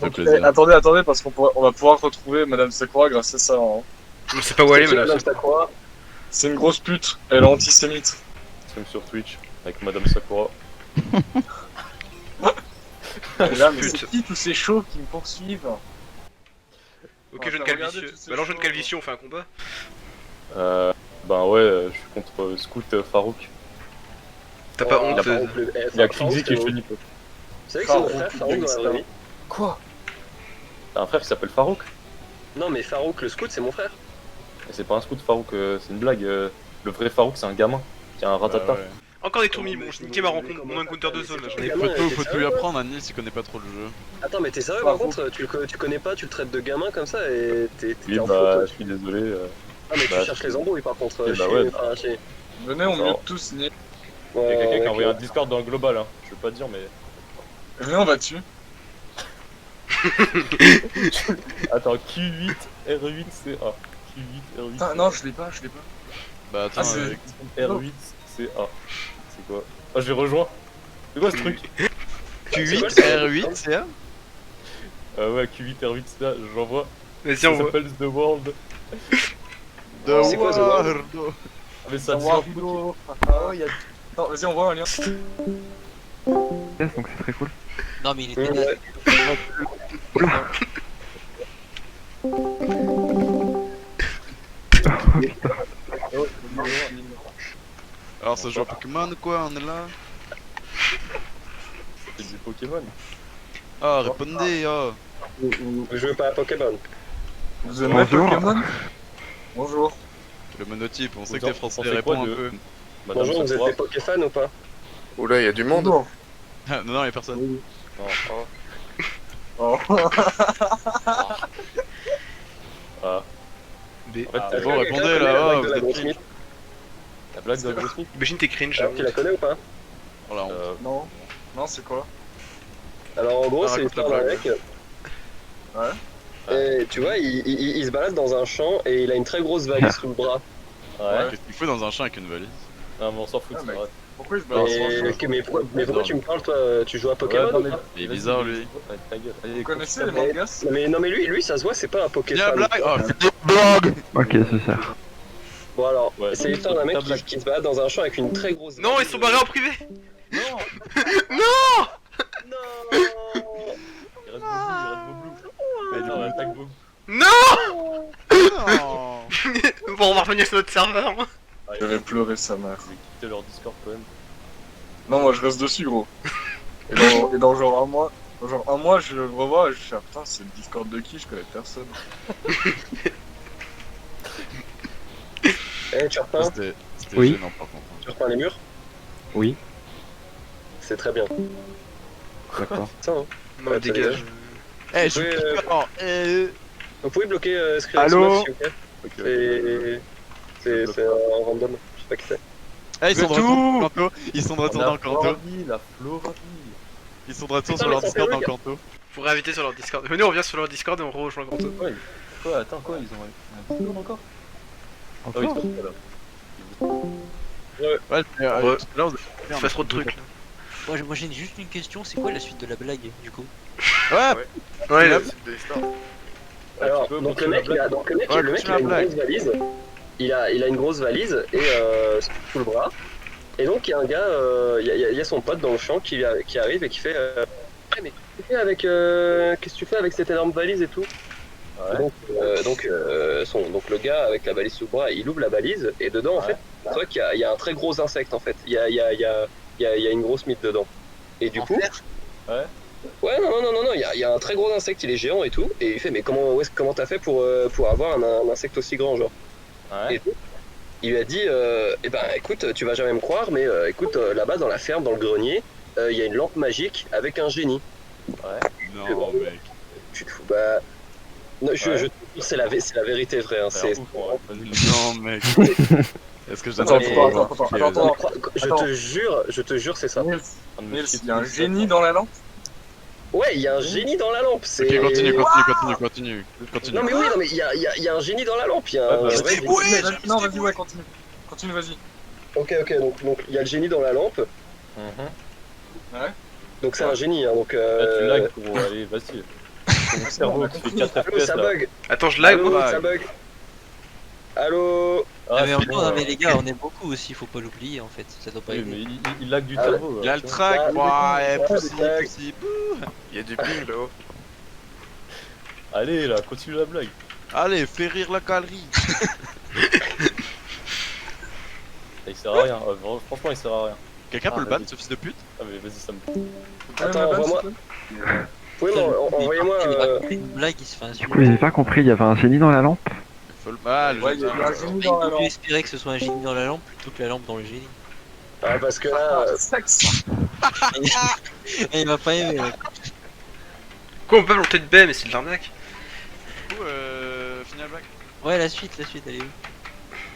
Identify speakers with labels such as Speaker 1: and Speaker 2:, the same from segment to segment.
Speaker 1: Ça fait
Speaker 2: Donc,
Speaker 1: plaisir.
Speaker 2: attendez, parce on va pouvoir retrouver Madame Sakura grâce à ça. Hein.
Speaker 3: Je sais pas où aller,
Speaker 4: C'est qui,
Speaker 3: madame.
Speaker 4: Sakura?
Speaker 2: C'est une grosse pute, elle est antisémite.
Speaker 5: Stream sur Twitch avec Madame Sakura.
Speaker 2: Et là, mais
Speaker 3: Pute.
Speaker 2: c'est qui tous ces chauds qui me poursuivent?
Speaker 3: Ok,
Speaker 2: On
Speaker 3: jeune
Speaker 2: va faire regarder
Speaker 3: calvitie.
Speaker 2: tous ces
Speaker 3: Bah alors, jeune
Speaker 2: shows.
Speaker 3: calvitie, on fait un combat.
Speaker 5: Ben ouais, je suis contre Scout Farouk.
Speaker 3: T'as pas
Speaker 4: Oh,
Speaker 3: honte
Speaker 4: Farouk,
Speaker 3: de...
Speaker 4: le- eh,
Speaker 5: Il y a
Speaker 4: Farouk,
Speaker 5: Krixi qui est
Speaker 4: c'est-
Speaker 5: chez
Speaker 4: Vous savez que c'est mon frère, Farouk, dans la vraie vie?
Speaker 5: Quoi? T'as un frère qui s'appelle Farouk?
Speaker 4: Non, mais Farouk, le scout, c'est mon frère.
Speaker 5: Et c'est pas un Scout Farouk, c'est une blague. Le vrai Farouk, c'est un gamin qui a un ratata.
Speaker 1: Bah ouais.
Speaker 3: Encore des tourmis, bon, j'ai niqué ma rencontre, mon encounter de zone là, j'en ai...
Speaker 4: Et
Speaker 1: Faut tout lui apprendre à Nils, il connaît pas trop le jeu.
Speaker 4: Attends, mais t'es sérieux
Speaker 2: Pas
Speaker 4: par contre? Tu connais pas, tu le traites de gamin comme ça et t'es
Speaker 5: Oui,
Speaker 4: en
Speaker 5: bah,
Speaker 4: faute.
Speaker 5: je suis désolé.
Speaker 4: Ah, mais
Speaker 5: bah,
Speaker 4: tu cherches les embrouilles par contre.
Speaker 5: bah
Speaker 4: chez-
Speaker 5: ouais.
Speaker 4: enfin, chez-
Speaker 2: Venez, on
Speaker 5: Non.
Speaker 2: mute tous, Nick.
Speaker 5: Il y a quelqu'un qui a
Speaker 4: ok.
Speaker 5: envoyé un Discord dans le global, hein. Je veux pas dire, mais.
Speaker 2: Venez, on va dessus.
Speaker 5: Attends, Q8 R8 CA. Q8 R8
Speaker 2: Putain, non, je l'ai pas.
Speaker 1: Bah attends,
Speaker 2: Ah, c'est-
Speaker 5: R8 CA. C'est quoi? Oh, j'ai rejoint. C'est quoi ce truc?
Speaker 1: Q8,
Speaker 4: c'est quoi,
Speaker 1: R8, CA.
Speaker 5: Ouais, Q8 R8 CA, j'envoie.
Speaker 3: Vas-y,
Speaker 5: Ça
Speaker 3: on voit.
Speaker 5: s'appelle The World.
Speaker 1: The
Speaker 4: C'est quoi, The World?
Speaker 1: World.
Speaker 5: Ah, mais ça
Speaker 2: Au
Speaker 5: dit
Speaker 2: revoir,
Speaker 5: un truc.
Speaker 2: Hugo. Oh, y a... Attends, vas-y, on voit un lien.
Speaker 6: Donc c'est très cool.
Speaker 7: Non mais il est
Speaker 4: Ouais.
Speaker 7: pédale.
Speaker 1: Alors ça joue à Pokémon quoi, on est là.
Speaker 5: C'est du Pokémon.
Speaker 1: Ah, répondez, oh.
Speaker 4: Vous jouez pas à Pokémon?
Speaker 2: Vous aimez
Speaker 6: Bonjour.
Speaker 2: Pokémon? Bonjour.
Speaker 1: Le monotype, on sait que
Speaker 5: Vous
Speaker 1: les Français
Speaker 5: pensez quoi
Speaker 1: répondent un
Speaker 5: de-
Speaker 1: peu.
Speaker 5: Madame
Speaker 4: Bonjour, vous êtes
Speaker 5: Sakura.
Speaker 4: des Pokéfans ou pas?
Speaker 8: Oula, il y a du monde.
Speaker 2: Bonjour.
Speaker 1: Ah, non, y'a personne.
Speaker 5: Non, oh.
Speaker 2: Oh.
Speaker 5: Ah.
Speaker 3: B.
Speaker 5: En fait,
Speaker 4: Est-ce que
Speaker 1: bon,
Speaker 4: quelqu'un
Speaker 1: répondez,
Speaker 4: connaît
Speaker 1: là,
Speaker 4: la blague
Speaker 1: oh,
Speaker 4: de
Speaker 1: vous
Speaker 4: la
Speaker 1: êtes
Speaker 4: grosse
Speaker 1: qui
Speaker 4: mythe?
Speaker 5: la blague de Grossmith.
Speaker 3: Imagine t'es cringe,
Speaker 4: Alors, tu la connais ou pas?
Speaker 1: Oh la honte.
Speaker 2: Non. Non, c'est quoi?
Speaker 4: Alors en gros,
Speaker 1: Ah,
Speaker 4: c'est
Speaker 1: raconte la
Speaker 4: l'histoire d'un
Speaker 1: blague.
Speaker 4: mec. Et tu vois, il se balade dans un champ et il a une très grosse valise sous le bras.
Speaker 5: Ouais.
Speaker 1: Qu'est-ce qu'il faut dans un champ avec une valise?
Speaker 5: Non, mais on s'en fout,
Speaker 2: Ah,
Speaker 5: c'est
Speaker 2: mec.
Speaker 5: vrai.
Speaker 2: Pourquoi je balance un
Speaker 4: Et,
Speaker 2: jeu?
Speaker 4: mais pourquoi tu me parles, toi? Tu joues à Pokémon
Speaker 5: Ouais, non,
Speaker 4: ou
Speaker 5: mais-
Speaker 4: pas?
Speaker 1: Il est bizarre lui.
Speaker 5: Ouais, ta gueule. Allez,
Speaker 2: Vous connaissez les
Speaker 5: continue.
Speaker 2: mangas?
Speaker 4: Non mais lui, ça se voit, c'est pas un
Speaker 1: Viens
Speaker 4: Pokéfan.
Speaker 1: blague. Oh, c'est des blagues.
Speaker 6: Ok, c'est ça.
Speaker 4: Bon alors,
Speaker 5: Ouais,
Speaker 4: c'est l'histoire d'un mec
Speaker 5: ta blague.
Speaker 4: qui se balade dans un champ avec une très grosse
Speaker 3: Non, ils
Speaker 4: valise.
Speaker 3: sont barrés en privé.
Speaker 4: Non.
Speaker 5: Il reste Boblou. Mais non, on attaque Boblou.
Speaker 3: Non.
Speaker 1: Non.
Speaker 3: Bon, on va revenir sur notre serveur.
Speaker 2: Je vais pleurer sa mère.
Speaker 5: Je vais quitter leur Discord quand même.
Speaker 2: Non, moi je reste dessus, gros. Et dans genre un mois, je le revois et je fais ah, putain, c'est le Discord de qui? Je connais personne.
Speaker 4: Eh, tu repeins?
Speaker 1: C'était
Speaker 6: Oui.
Speaker 1: gênant par contre.
Speaker 4: Tu repeins les murs?
Speaker 6: Oui.
Speaker 4: C'est très bien.
Speaker 6: D'accord.
Speaker 4: Ça, hein.
Speaker 3: Non,
Speaker 4: Ouais,
Speaker 3: dégage.
Speaker 1: Eh, je suis
Speaker 4: Oui,
Speaker 1: plus fort.
Speaker 4: Vous pouvez bloquer Skrillex
Speaker 6: Allô?
Speaker 4: Meuf, s'il vous plaît?
Speaker 5: Ok,
Speaker 4: C'est un random, je sais pas qui c'est.
Speaker 1: Eh, ils sont de
Speaker 6: C'est
Speaker 1: retour
Speaker 6: tout.
Speaker 1: dans le canto. Ils sont de retour dans le canto.
Speaker 5: La Floraville.
Speaker 1: Ils sont de retour
Speaker 4: Putain,
Speaker 1: sur leur
Speaker 4: mais ça
Speaker 1: Discord
Speaker 4: fait
Speaker 1: dans le
Speaker 4: rire.
Speaker 1: canto.
Speaker 3: Faut réinviter sur leur Discord. Venez, on revient sur leur Discord et on rejoint le grand.
Speaker 5: Quoi, attends, quoi, ils ont un Discord encore? Ah oui,
Speaker 6: Encore
Speaker 5: c'est bon, là.
Speaker 1: Ouais, mais,
Speaker 3: Ouais.
Speaker 1: là, vous
Speaker 3: Tu fais trop de trucs là.
Speaker 7: Moi j'ai juste une question, c'est quoi la suite de la blague du coup?
Speaker 1: Ouais,
Speaker 3: Ouais, là.
Speaker 8: C'est des stars.
Speaker 4: Alors,
Speaker 5: tu peux
Speaker 4: donc le
Speaker 5: continuer
Speaker 4: mec,
Speaker 5: la
Speaker 4: il a,
Speaker 5: blague.
Speaker 4: donc le mec,
Speaker 1: Ouais,
Speaker 4: le mec, il
Speaker 1: continue
Speaker 4: a une
Speaker 1: la
Speaker 4: grosse valise. Il a une grosse valise et sous le bras. Et donc il y a un gars, il y a son pote dans le champ qui arrive et qui fait hey, mais qu'est-ce que tu fais avec cette énorme valise et tout?
Speaker 5: Ouais.
Speaker 4: Donc le gars avec la valise sous le bras, il ouvre la valise et dedans en fait, tu vois qu'il y a un très gros insecte en fait. Il y a une grosse mythe dedans. Et du coup,
Speaker 5: Ouais.
Speaker 4: ouais non, il y a un très gros insecte, il est géant et tout. Et il fait mais comment t'as fait pour avoir un insecte aussi grand genre?
Speaker 5: Ouais.
Speaker 4: Et il lui a dit eh ben écoute, tu vas jamais me croire, mais écoute, là-bas dans la ferme, dans le grenier, il y a une lampe magique avec un génie.
Speaker 1: non, mec.
Speaker 4: Tu te fous bah. Non, je
Speaker 5: Ouais.
Speaker 4: te jure, c'est la vérité vraie. Hein, c'est.
Speaker 5: Alors, ouf, ouais, vas-y.
Speaker 1: Non, mec. Est-ce que je donne
Speaker 2: Attends,
Speaker 1: ça
Speaker 2: attends,
Speaker 1: pour
Speaker 2: attends,
Speaker 1: voir
Speaker 2: attends, attends.
Speaker 4: Je te jure, c'est ça.
Speaker 2: Nils,
Speaker 5: En train de me
Speaker 2: Nils,
Speaker 5: chier
Speaker 2: il y a un
Speaker 5: dessus.
Speaker 2: génie dans la lampe?
Speaker 4: Ouais, il y a un génie dans la lampe. C'est.
Speaker 1: Ok, continue.
Speaker 4: Non mais oui, non mais il y a un génie dans la lampe. Il y a un
Speaker 5: Ouais, bah,
Speaker 4: vrai génie.
Speaker 2: Non, vas-y, ouais, continue. Continue, vas-y.
Speaker 4: Ok, donc il y a le génie dans la lampe.
Speaker 5: Mhm.
Speaker 4: Donc c'est un génie. Hein, donc.
Speaker 5: Là, tu lag, gros, allez, vas-y. Mon cerveau qui fait 4
Speaker 4: Allô,
Speaker 5: FPS
Speaker 4: ça
Speaker 5: là.
Speaker 4: bug.
Speaker 3: Attends, je lag,
Speaker 4: Allô,
Speaker 3: moi.
Speaker 4: ça bug. Allô.
Speaker 7: Ah, mais,
Speaker 5: c'est bon,
Speaker 7: non, mais les gars, on est beaucoup aussi, faut pas l'oublier en fait, ça doit pas
Speaker 5: oui, mais
Speaker 7: aider.
Speaker 5: il lag du
Speaker 4: Ah,
Speaker 5: cerveau.
Speaker 1: Il a
Speaker 5: là,
Speaker 1: le
Speaker 5: tu vois.
Speaker 1: track,
Speaker 4: Ah,
Speaker 1: ouais,
Speaker 4: ouais,
Speaker 1: possible,
Speaker 4: le track.
Speaker 1: possible.
Speaker 3: Il y a du ping là-haut.
Speaker 5: Allez là, continue la blague.
Speaker 1: Allez, fais rire la galerie.
Speaker 5: Il sert à rien, franchement il sert à rien.
Speaker 1: Quelqu'un
Speaker 5: Ah,
Speaker 1: peut le ban,
Speaker 5: vas-y.
Speaker 1: ce fils de pute?
Speaker 5: Ah mais vas-y, ça me...
Speaker 4: Attends, envoie-moi. Oui, non, envoyez-moi.
Speaker 7: Il a compris une blague, il se fait insulter.
Speaker 6: Oui, j'ai pas compris, il y avait un génie dans la lampe.
Speaker 1: Il faut le mal,
Speaker 2: Ouais, il y a un génie
Speaker 7: Il
Speaker 2: dans la
Speaker 7: vaut mieux
Speaker 2: lampe.
Speaker 7: espérer que ce soit un génie dans la lampe plutôt que la lampe dans le génie.
Speaker 4: Ah, parce que là.
Speaker 2: Sexe.
Speaker 7: Et il va pas aimer. Là.
Speaker 3: Quoi, on peut planter de baie, mais c'est de l'arnaque.
Speaker 1: Du coup, final blague.
Speaker 7: Ouais, la suite, elle est où?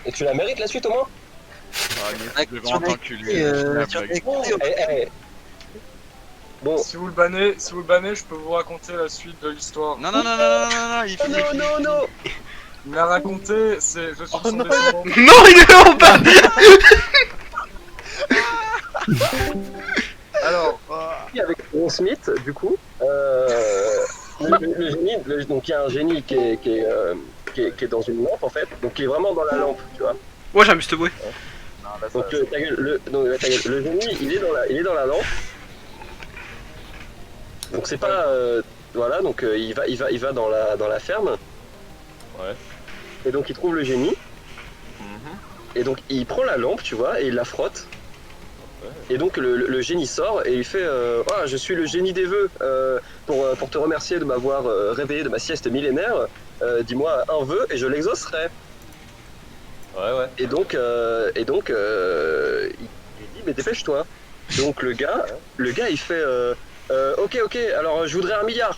Speaker 4: Et tu la mérites la suite au moins?
Speaker 1: Ah, Nick,
Speaker 7: Ah,
Speaker 1: je vais
Speaker 7: sur
Speaker 1: vraiment
Speaker 7: les-
Speaker 1: t'enculer. Final
Speaker 7: sur
Speaker 1: blague.
Speaker 7: les-
Speaker 4: Oh, Bon.
Speaker 2: Si vous le bannez, je peux vous raconter la suite de l'histoire.
Speaker 1: Non, non, non, non, non, non, non, il
Speaker 4: Oh
Speaker 1: finit,
Speaker 4: non,
Speaker 1: il finit,
Speaker 4: non,
Speaker 1: il finit.
Speaker 4: non.
Speaker 2: Il m'a raconté, c'est je suis son
Speaker 5: non.
Speaker 2: descendant.
Speaker 3: Non, il est en bas.
Speaker 2: Alors,
Speaker 4: Avec Ron Smith, du coup, le génie, donc il y a un génie qui est dans une lampe en fait, donc qui est vraiment dans la lampe, tu vois.
Speaker 3: Ouais, j'ai un Mr. Boy.
Speaker 4: Donc ta gueule, le génie, il est dans la lampe. Donc c'est pas, voilà, donc il va dans la ferme.
Speaker 5: Ouais.
Speaker 4: Et donc il trouve le génie. Et donc il prend la lampe, tu vois, et il la frotte. Et donc le génie sort et il fait ah, je suis le génie des vœux pour te remercier de m'avoir réveillé de ma sieste millénaire. Dis-moi un vœu et je l'exaucerai.
Speaker 5: Ouais.
Speaker 4: Et donc il dit mais dépêche-toi. Donc le gars il fait ok alors je voudrais un milliard.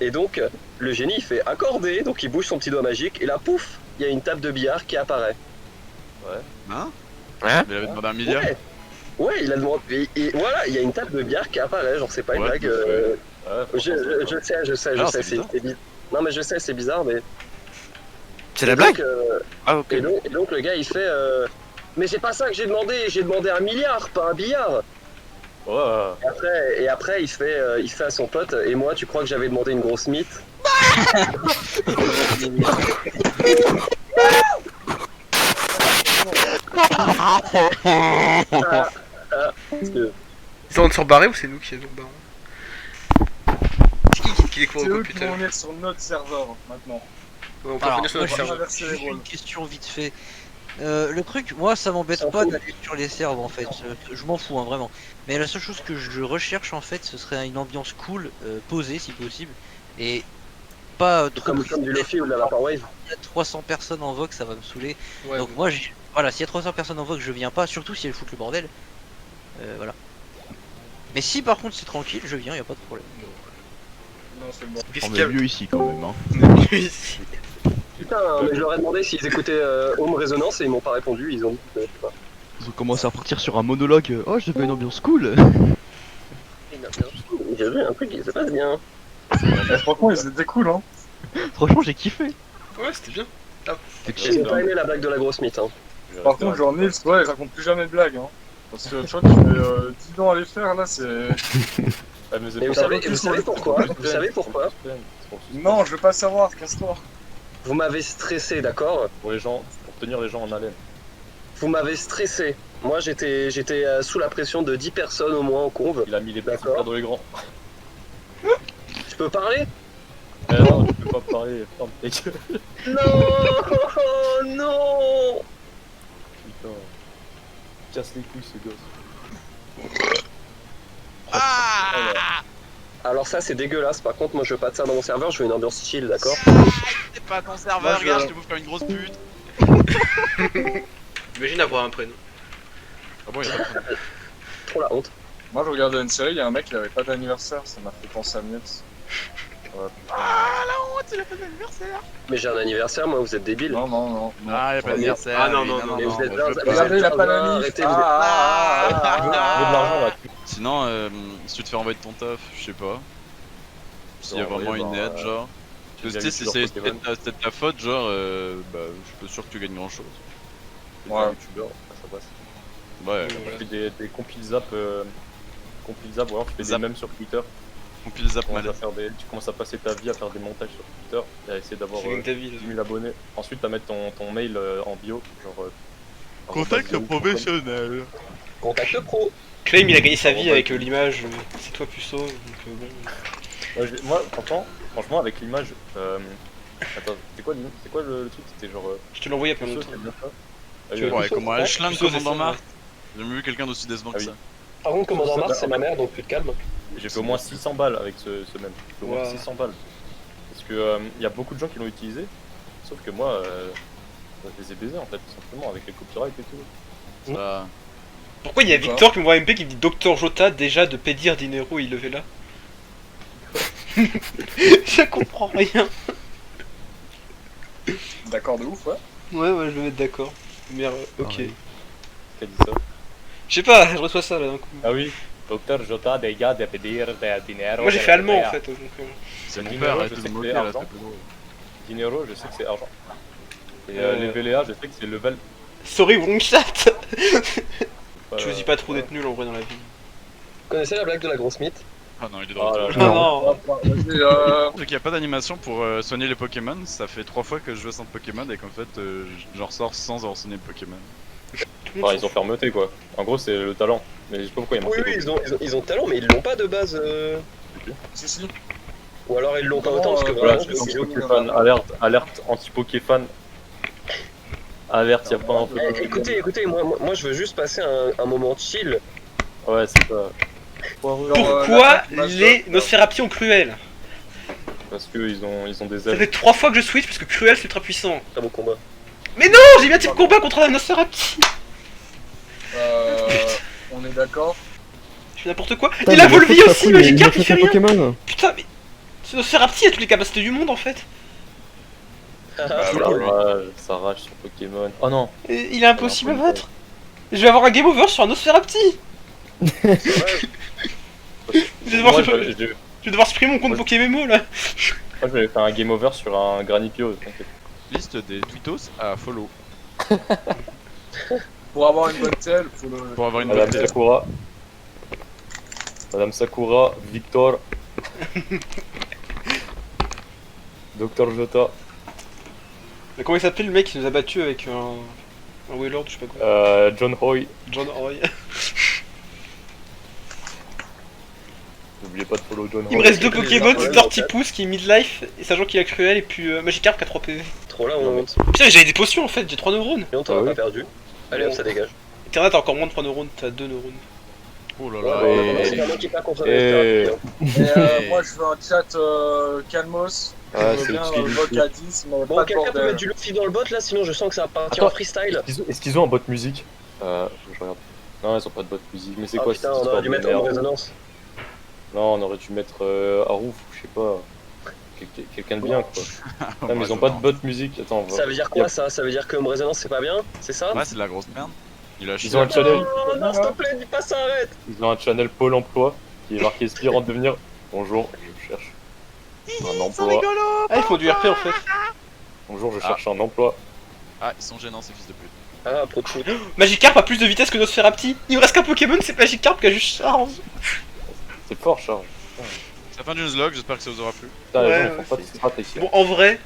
Speaker 4: Et donc le génie il fait accorder, donc il bouge son petit doigt magique et là pouf il y a une table de billard qui apparaît.
Speaker 1: Hein?
Speaker 3: Hein?
Speaker 1: Il avait demandé un milliard.
Speaker 4: Ouais, il a demandé. Et voilà, il y a une table de billard qui apparaît, genre c'est pas une
Speaker 1: Ouais,
Speaker 4: blague.
Speaker 5: Ouais,
Speaker 4: Je sais,
Speaker 1: Ah, c'est bizarre.
Speaker 4: c'est bizarre. Non mais je sais, c'est bizarre, mais.
Speaker 3: C'est la
Speaker 4: Et
Speaker 3: blague?
Speaker 4: donc,
Speaker 3: Ah, ok.
Speaker 4: et donc le gars il fait. Mais c'est pas ça que j'ai demandé un milliard, pas un billard.
Speaker 5: Ouais.
Speaker 4: Et après il fait à son pote, et moi tu crois que j'avais demandé une grosse mythe? Parce que-
Speaker 3: Ils sont en train de se rebarrer ou c'est nous qui les barrés? C'est qui découvre
Speaker 2: c'est
Speaker 3: le
Speaker 2: eux qui vont
Speaker 3: computer?
Speaker 2: venir sur notre serveur maintenant.
Speaker 3: Ouais, on peut
Speaker 7: Alors,
Speaker 3: revenir sur
Speaker 7: moi,
Speaker 3: notre
Speaker 7: j'ai
Speaker 3: serveur.
Speaker 2: Inverser les
Speaker 7: juste une
Speaker 2: rôles.
Speaker 7: question vite fait. Le truc, moi ça m'embête
Speaker 4: S'en
Speaker 7: pas
Speaker 4: fout.
Speaker 7: d'aller sur les serveurs en fait, je m'en fous hein, vraiment. Mais la seule chose que je recherche en fait ce serait une ambiance cool, posée si possible, et pas trop
Speaker 4: Comme du Lofi ou de la Vaporwave.
Speaker 7: Il y a 300 personnes en vogue, ça va me saouler.
Speaker 3: Ouais,
Speaker 7: Donc moi, voilà, s'il y a 300 personnes en vogue, je viens pas, surtout si elles foutent le bordel. Voilà. Mais si par contre c'est tranquille, je viens, y a pas de problème.
Speaker 2: Non, c'est bon.
Speaker 3: Qu'est-ce
Speaker 1: On
Speaker 3: qu'il y
Speaker 1: est
Speaker 3: a
Speaker 1: mieux ici quand même, hein.
Speaker 3: ici?
Speaker 4: Putain, mais je leur ai demandé s'ils écoutaient Home Resonance et ils m'ont pas répondu, ils ont dit je sais pas.
Speaker 6: Ils ont commencé à partir sur un monologue. Oh, je veux une ambiance cool.
Speaker 4: J'ai vu un truc qui se passe bien.
Speaker 2: Franchement, ils étaient cool, hein.
Speaker 6: Franchement, j'ai kiffé.
Speaker 3: Ouais, c'était bien.
Speaker 6: C'était
Speaker 4: J'ai
Speaker 6: chill.
Speaker 4: pas aimé la blague de la grosse mythe. Hein.
Speaker 2: Par contre, genre Nils, ouais, il raconte plus jamais de blagues, hein. Parce que tu vois, tu mets 10 ans à les faire, là, c'est.
Speaker 4: Et vous savez pourquoi? Vous savez pourquoi?
Speaker 2: Non, je veux pas savoir, casse-toi.
Speaker 4: Vous m'avez stressé, d'accord?
Speaker 5: Pour tenir les gens en haleine.
Speaker 4: Vous m'avez stressé. Moi j'étais sous la pression de 10 personnes au moins en conve.
Speaker 5: Il a mis les petits
Speaker 4: D'accord.
Speaker 5: plats dans les grands.
Speaker 4: Je peux parler?
Speaker 5: Non, tu peux pas parler, ferme ta gueule.
Speaker 4: Non. Non.
Speaker 5: Putain. Casse les couilles ce gosse.
Speaker 4: Alors ça c'est dégueulasse, par contre moi je veux pas de ça dans mon serveur, je veux une ambiance chill, d'accord?
Speaker 1: C'est pas ton
Speaker 2: Moi,
Speaker 1: serveur,
Speaker 2: je-
Speaker 1: regarde, je te bouffe comme une grosse pute.
Speaker 3: Imagine avoir un prénom.
Speaker 1: Ah bon, il y a pas de prénom.
Speaker 4: Trop la honte.
Speaker 2: Moi, je regardais une série, il y a un mec qui avait pas d'anniversaire, ça m'a fait penser à Nils. Ouais,
Speaker 1: Ah la honte, il a pas d'anniversaire.
Speaker 4: Mais j'ai un anniversaire, moi vous êtes débiles.
Speaker 2: non, non, non.
Speaker 1: Ah, il a pas d'anniversaire.
Speaker 3: Ah, non,
Speaker 1: oui,
Speaker 3: non, non,
Speaker 4: mais vous êtes
Speaker 1: je
Speaker 4: là,
Speaker 1: veux
Speaker 4: vous
Speaker 1: pas.
Speaker 4: êtes-
Speaker 2: Regardez, il a pas
Speaker 4: Arrêtez,
Speaker 2: d'anniv.
Speaker 4: arrêtez,
Speaker 5: Je veux de l'argent là.
Speaker 1: Sinon, si tu te fais envoyer de ton taf, je sais pas. S'il y a
Speaker 5: Non,
Speaker 1: vraiment
Speaker 5: ouais,
Speaker 1: une
Speaker 5: bah,
Speaker 1: aide, genre. Parce que tu sais, si c'est peut-être ta faute, genre, bah, je suis pas sûr que tu gagnes grand chose.
Speaker 5: Ouais.
Speaker 2: Ouais.
Speaker 5: Youtubeur, ça passe.
Speaker 1: Ouais.
Speaker 5: Tu fais des compil zap ou alors tu fais des
Speaker 1: Zap.
Speaker 5: mèmes sur Twitter.
Speaker 1: Compile zap
Speaker 5: Tu commences,
Speaker 1: malade.
Speaker 5: tu commences à passer ta vie à faire des montages sur Twitter et à essayer d'avoir
Speaker 3: Tu gagnes ta vie.
Speaker 5: 10 000 abonnés. Ensuite, à mettre ton mail en bio, genre.
Speaker 1: Contact professionnel.
Speaker 4: Contact pro.
Speaker 3: Claim, il a gagné sa vie avec l'image c'est toi puceau. Donc, bon.
Speaker 5: Moi, franchement, avec l'image. Attends, c'est quoi le truc? C'était genre.
Speaker 3: Je te l'ai envoyé il y a pas
Speaker 5: Puceau,
Speaker 3: longtemps.
Speaker 5: c'est bien ça. Ah
Speaker 3: Tu
Speaker 5: oui,
Speaker 3: veux-
Speaker 1: Ouais,
Speaker 4: Puceau,
Speaker 1: comment
Speaker 4: ouais.
Speaker 1: Ashland,
Speaker 3: Puceau, c'est
Speaker 1: commandant
Speaker 3: ça,
Speaker 1: Mars. J'ai jamais vu quelqu'un d'aussi décevant
Speaker 5: Ah
Speaker 1: que
Speaker 5: oui.
Speaker 1: ça.
Speaker 4: Par contre, commandant
Speaker 5: Ça,
Speaker 4: Mars, c'est
Speaker 5: bah,
Speaker 4: ma mère, donc plus de calme.
Speaker 5: J'ai fait au moins 600 balles avec ce même. J'ai fait au moins
Speaker 3: Wow.
Speaker 5: 600 balles. Parce que y a beaucoup de gens qui l'ont utilisé. Sauf que moi, je les ai baisés en fait, tout simplement, avec les copyrights et tout.
Speaker 1: Ça...
Speaker 3: Pourquoi il y a Victor qui m'envoie MP qui me dit Dr Jota déjà de Pedir Dinero il levait là? Je comprends rien.
Speaker 2: D'accord de ouf, ouais.
Speaker 3: Ouais, je vais mettre d'accord. Merde, ok.
Speaker 6: Pareil.
Speaker 5: Qui a dit ça?
Speaker 3: Je sais pas, je reçois ça là d'un coup.
Speaker 5: Ah oui, Dr Jota, des gars, des pedir, des dinero.
Speaker 3: Moi j'ai fait allemand en fait. Donc,
Speaker 1: C'est mon
Speaker 5: Dinero,
Speaker 1: père,
Speaker 5: je
Speaker 1: arrête de
Speaker 5: sais
Speaker 1: me
Speaker 5: que
Speaker 1: moquer
Speaker 5: c'est
Speaker 1: là,
Speaker 5: argent.
Speaker 1: c'est plus drôle.
Speaker 5: Dinero, je sais que c'est argent. Et
Speaker 3: Euh.
Speaker 5: les VLA, je sais que c'est level.
Speaker 3: Sorry, wrong chat.
Speaker 5: euh,
Speaker 3: Je me dis pas trop d'être nul en vrai dans la vie.
Speaker 4: Vous connaissez la blague de la grosse mythe?
Speaker 1: Ah non, il est de
Speaker 5: Oh là
Speaker 1: retour.
Speaker 5: là.
Speaker 3: Non.
Speaker 2: Vas-y,
Speaker 1: Vu qu'il n'y a pas d'animation pour soigner les Pokémon, ça fait 3 fois que je joue sans Pokémon et qu'en fait je ressors sans avoir soigné le Pokémon.
Speaker 3: Tout le monde
Speaker 5: Enfin, ils ont fermeté quoi. En gros, c'est le talent. Mais je sais pas pourquoi il y a
Speaker 4: Oui,
Speaker 5: marqué
Speaker 4: oui,
Speaker 5: Dr.
Speaker 4: ils ont talent, mais ils l'ont pas de base.
Speaker 2: si, si.
Speaker 4: Ou alors ils l'ont pas autant, parce que
Speaker 2: Voilà,
Speaker 4: vraiment,
Speaker 2: je
Speaker 4: c'est
Speaker 2: sais
Speaker 4: vidéo.
Speaker 2: pas.
Speaker 5: Pokéfan, alerte anti-Pokéfan. Alerte, y'a pas un peu.
Speaker 4: Écoutez, moi je veux juste passer un moment chill.
Speaker 5: Ouais, c'est ça.
Speaker 3: Pourquoi les Nosferapti ont Cruel?
Speaker 5: Parce que ils ont des
Speaker 3: Ça
Speaker 5: ailes.
Speaker 3: fait 3 fois que je switch parce que Cruel c'est ultra puissant.
Speaker 4: Très beau combat.
Speaker 3: Non, j'ai bien type combat contre un Nosferapti.
Speaker 2: On est d'accord.
Speaker 3: Je fais n'importe quoi.
Speaker 6: Putain,
Speaker 3: Il a
Speaker 6: mais
Speaker 3: Volvi
Speaker 6: faut que ça
Speaker 3: aussi,
Speaker 6: coule,
Speaker 3: Magikarp
Speaker 6: il
Speaker 3: il fait
Speaker 6: faut
Speaker 3: rien.
Speaker 6: Pokémon.
Speaker 3: Putain, mais ce Nosferapti a toutes les capacités du monde en fait.
Speaker 5: Ça rage sur Pokémon. Oh non.
Speaker 3: Et il est impossible à battre. Je vais avoir un game over sur un Nosferapti. Je vais devoir,
Speaker 5: Moi,
Speaker 3: je vais devoir supprimer mon compte
Speaker 5: Ouais.
Speaker 3: Pokémon là.
Speaker 5: je vais faire un game over sur un Granipio.
Speaker 1: Liste des tweetos à follow
Speaker 2: Pour avoir une bonne telle, faut le.
Speaker 1: pour avoir une bonne
Speaker 5: Madame
Speaker 1: tête.
Speaker 5: Sakura. Madame Sakura, Victor. Dr Jota.
Speaker 3: Mais comment il s'appelle le mec qui nous a battu avec un Wailord, je sais pas quoi.
Speaker 5: John Hoy.
Speaker 3: John Hoy.
Speaker 5: N'oubliez pas de follow John Hoy.
Speaker 3: Il me reste 2
Speaker 4: les
Speaker 3: Pokémon,
Speaker 4: gens,
Speaker 3: c'est
Speaker 4: ouais,
Speaker 3: Tortipousse qui est midlife et sachant qu'il a Cruel et puis Magikarp qui a 3 PV.
Speaker 4: Trop là,
Speaker 5: Non,
Speaker 4: on
Speaker 5: mais-
Speaker 4: monte.
Speaker 3: Putain, j'avais des potions en fait, j'ai 3 neurones.
Speaker 4: Et on t'en
Speaker 5: Ah
Speaker 4: a
Speaker 5: oui.
Speaker 4: pas perdu. Allez hop, ça dégage.
Speaker 3: Internet t'as encore moins de 3 neurones, t'as 2 neurones.
Speaker 1: Oh là
Speaker 4: Ouais,
Speaker 1: là.
Speaker 4: c'est pas moi qui perd contre
Speaker 5: Et-
Speaker 4: le
Speaker 2: Et moi je veux un chat calmos.
Speaker 5: Ouais,
Speaker 2: Je veux
Speaker 5: c'est
Speaker 2: bien
Speaker 5: utile.
Speaker 2: vote à 10, mais
Speaker 4: Bon,
Speaker 2: pas de
Speaker 4: quelqu'un peut
Speaker 2: bordel.
Speaker 4: mettre du Luffy dans le bot là, sinon je sens que ça va partir en
Speaker 5: Attends.
Speaker 4: freestyle.
Speaker 5: Est-ce qu'ils ont un bot musique Je regarde. Non, ils ont pas de bot musique. Mais c'est
Speaker 4: Ah
Speaker 5: quoi
Speaker 4: putain,
Speaker 5: cette
Speaker 4: on
Speaker 5: histoire
Speaker 4: aurait dû
Speaker 5: de
Speaker 4: mettre en
Speaker 5: merde
Speaker 4: résonance.
Speaker 5: Non, on aurait dû mettre Harouf ou je sais pas. Quelqu'un de bien quoi. Non, mais ils ont pas de bot musique. Attends, on va-
Speaker 4: Ça veut dire quoi ça? Ça veut dire que en résonance c'est pas bien? C'est ça?
Speaker 1: Ouais, c'est de la grosse merde. Il a chié.
Speaker 5: Ils ont un channel.
Speaker 4: Oh non, s'il te plaît, dis pas ça, arrête!
Speaker 5: Ils ont un channel Pôle emploi qui est marqué aspirant de devenir. Bonjour, je cherche un emploi.
Speaker 3: Ah, ils font du RP en fait.
Speaker 5: Bonjour, je cherche un emploi.
Speaker 1: Ah, ils sont gênants ces fils de pute.
Speaker 4: Ah, pro de foot.
Speaker 3: Magikarp a plus de vitesse que Nosferapti. Il me reste qu'un Pokémon, c'est Magikarp qui a juste charge.
Speaker 5: C'est fort, Charles.
Speaker 1: C'est la fin du vlog, j'espère que ça vous aura plu.
Speaker 5: Putain, les
Speaker 3: Ouais,
Speaker 5: gens ils
Speaker 3: ouais,
Speaker 5: font pas de strat ici.
Speaker 3: Bon, en vrai,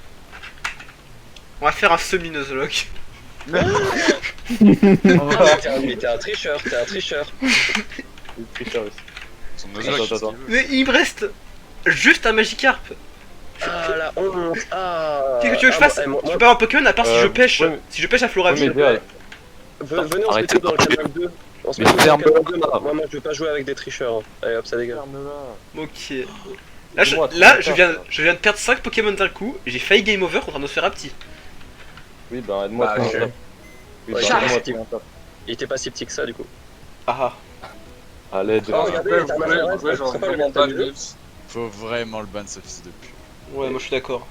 Speaker 3: on va faire un semi-Nuzlocke.
Speaker 4: Ah, mais t'es un tricheur, t'es un tricheur.
Speaker 5: Les tricheurs ici.
Speaker 1: Son
Speaker 5: Attends,
Speaker 1: Nuzlocke,
Speaker 5: attends.
Speaker 1: ce qu'il veut.
Speaker 3: Mais il me reste juste un Magikarp.
Speaker 4: Ah, la honte, ah.
Speaker 3: Qu'est-ce que tu veux que je fasse?
Speaker 4: moi,
Speaker 3: Je peux pas avoir un Pokémon à part si je pêche.
Speaker 5: ouais, mais-
Speaker 3: Si je pêche à
Speaker 5: Ouais,
Speaker 3: Floraville.
Speaker 5: mais gars,
Speaker 4: venez, on se met
Speaker 5: Arrêtez
Speaker 4: tous dans le canal 2. On se met
Speaker 5: Mais
Speaker 4: tous dans le
Speaker 5: ferme-le.
Speaker 4: canal 2. Moi, je veux pas jouer avec des tricheurs. Hein. Allez hop, ça dégage.
Speaker 3: Ok. Là,
Speaker 5: Dis-moi,
Speaker 3: je viens de perdre 5 Pokémon d'un coup. J'ai failli game over contre un Nosferapti.
Speaker 5: Oui, ben aide-moi
Speaker 2: Bah,
Speaker 5: à trouver
Speaker 2: je-
Speaker 5: un taf. Oui,
Speaker 4: Ouais,
Speaker 5: ben,
Speaker 4: Charles,
Speaker 5: aide-moi à
Speaker 4: c'est-
Speaker 5: trouver un taf.
Speaker 4: Il était pas si petit que ça, du coup.
Speaker 3: Ah
Speaker 5: À l'aide.
Speaker 4: Oh, regardez,
Speaker 2: Après,
Speaker 4: t'as
Speaker 2: vous
Speaker 4: mal
Speaker 2: pouvez,
Speaker 4: à la
Speaker 2: vous pouvez,
Speaker 4: tête,
Speaker 2: genre
Speaker 4: c'est pas le
Speaker 2: vraiment
Speaker 4: mental
Speaker 2: pas
Speaker 4: du
Speaker 2: de
Speaker 4: jeu.
Speaker 2: lips.
Speaker 1: Faut vraiment le ban ce fils de pute.
Speaker 3: ouais, moi je suis d'accord.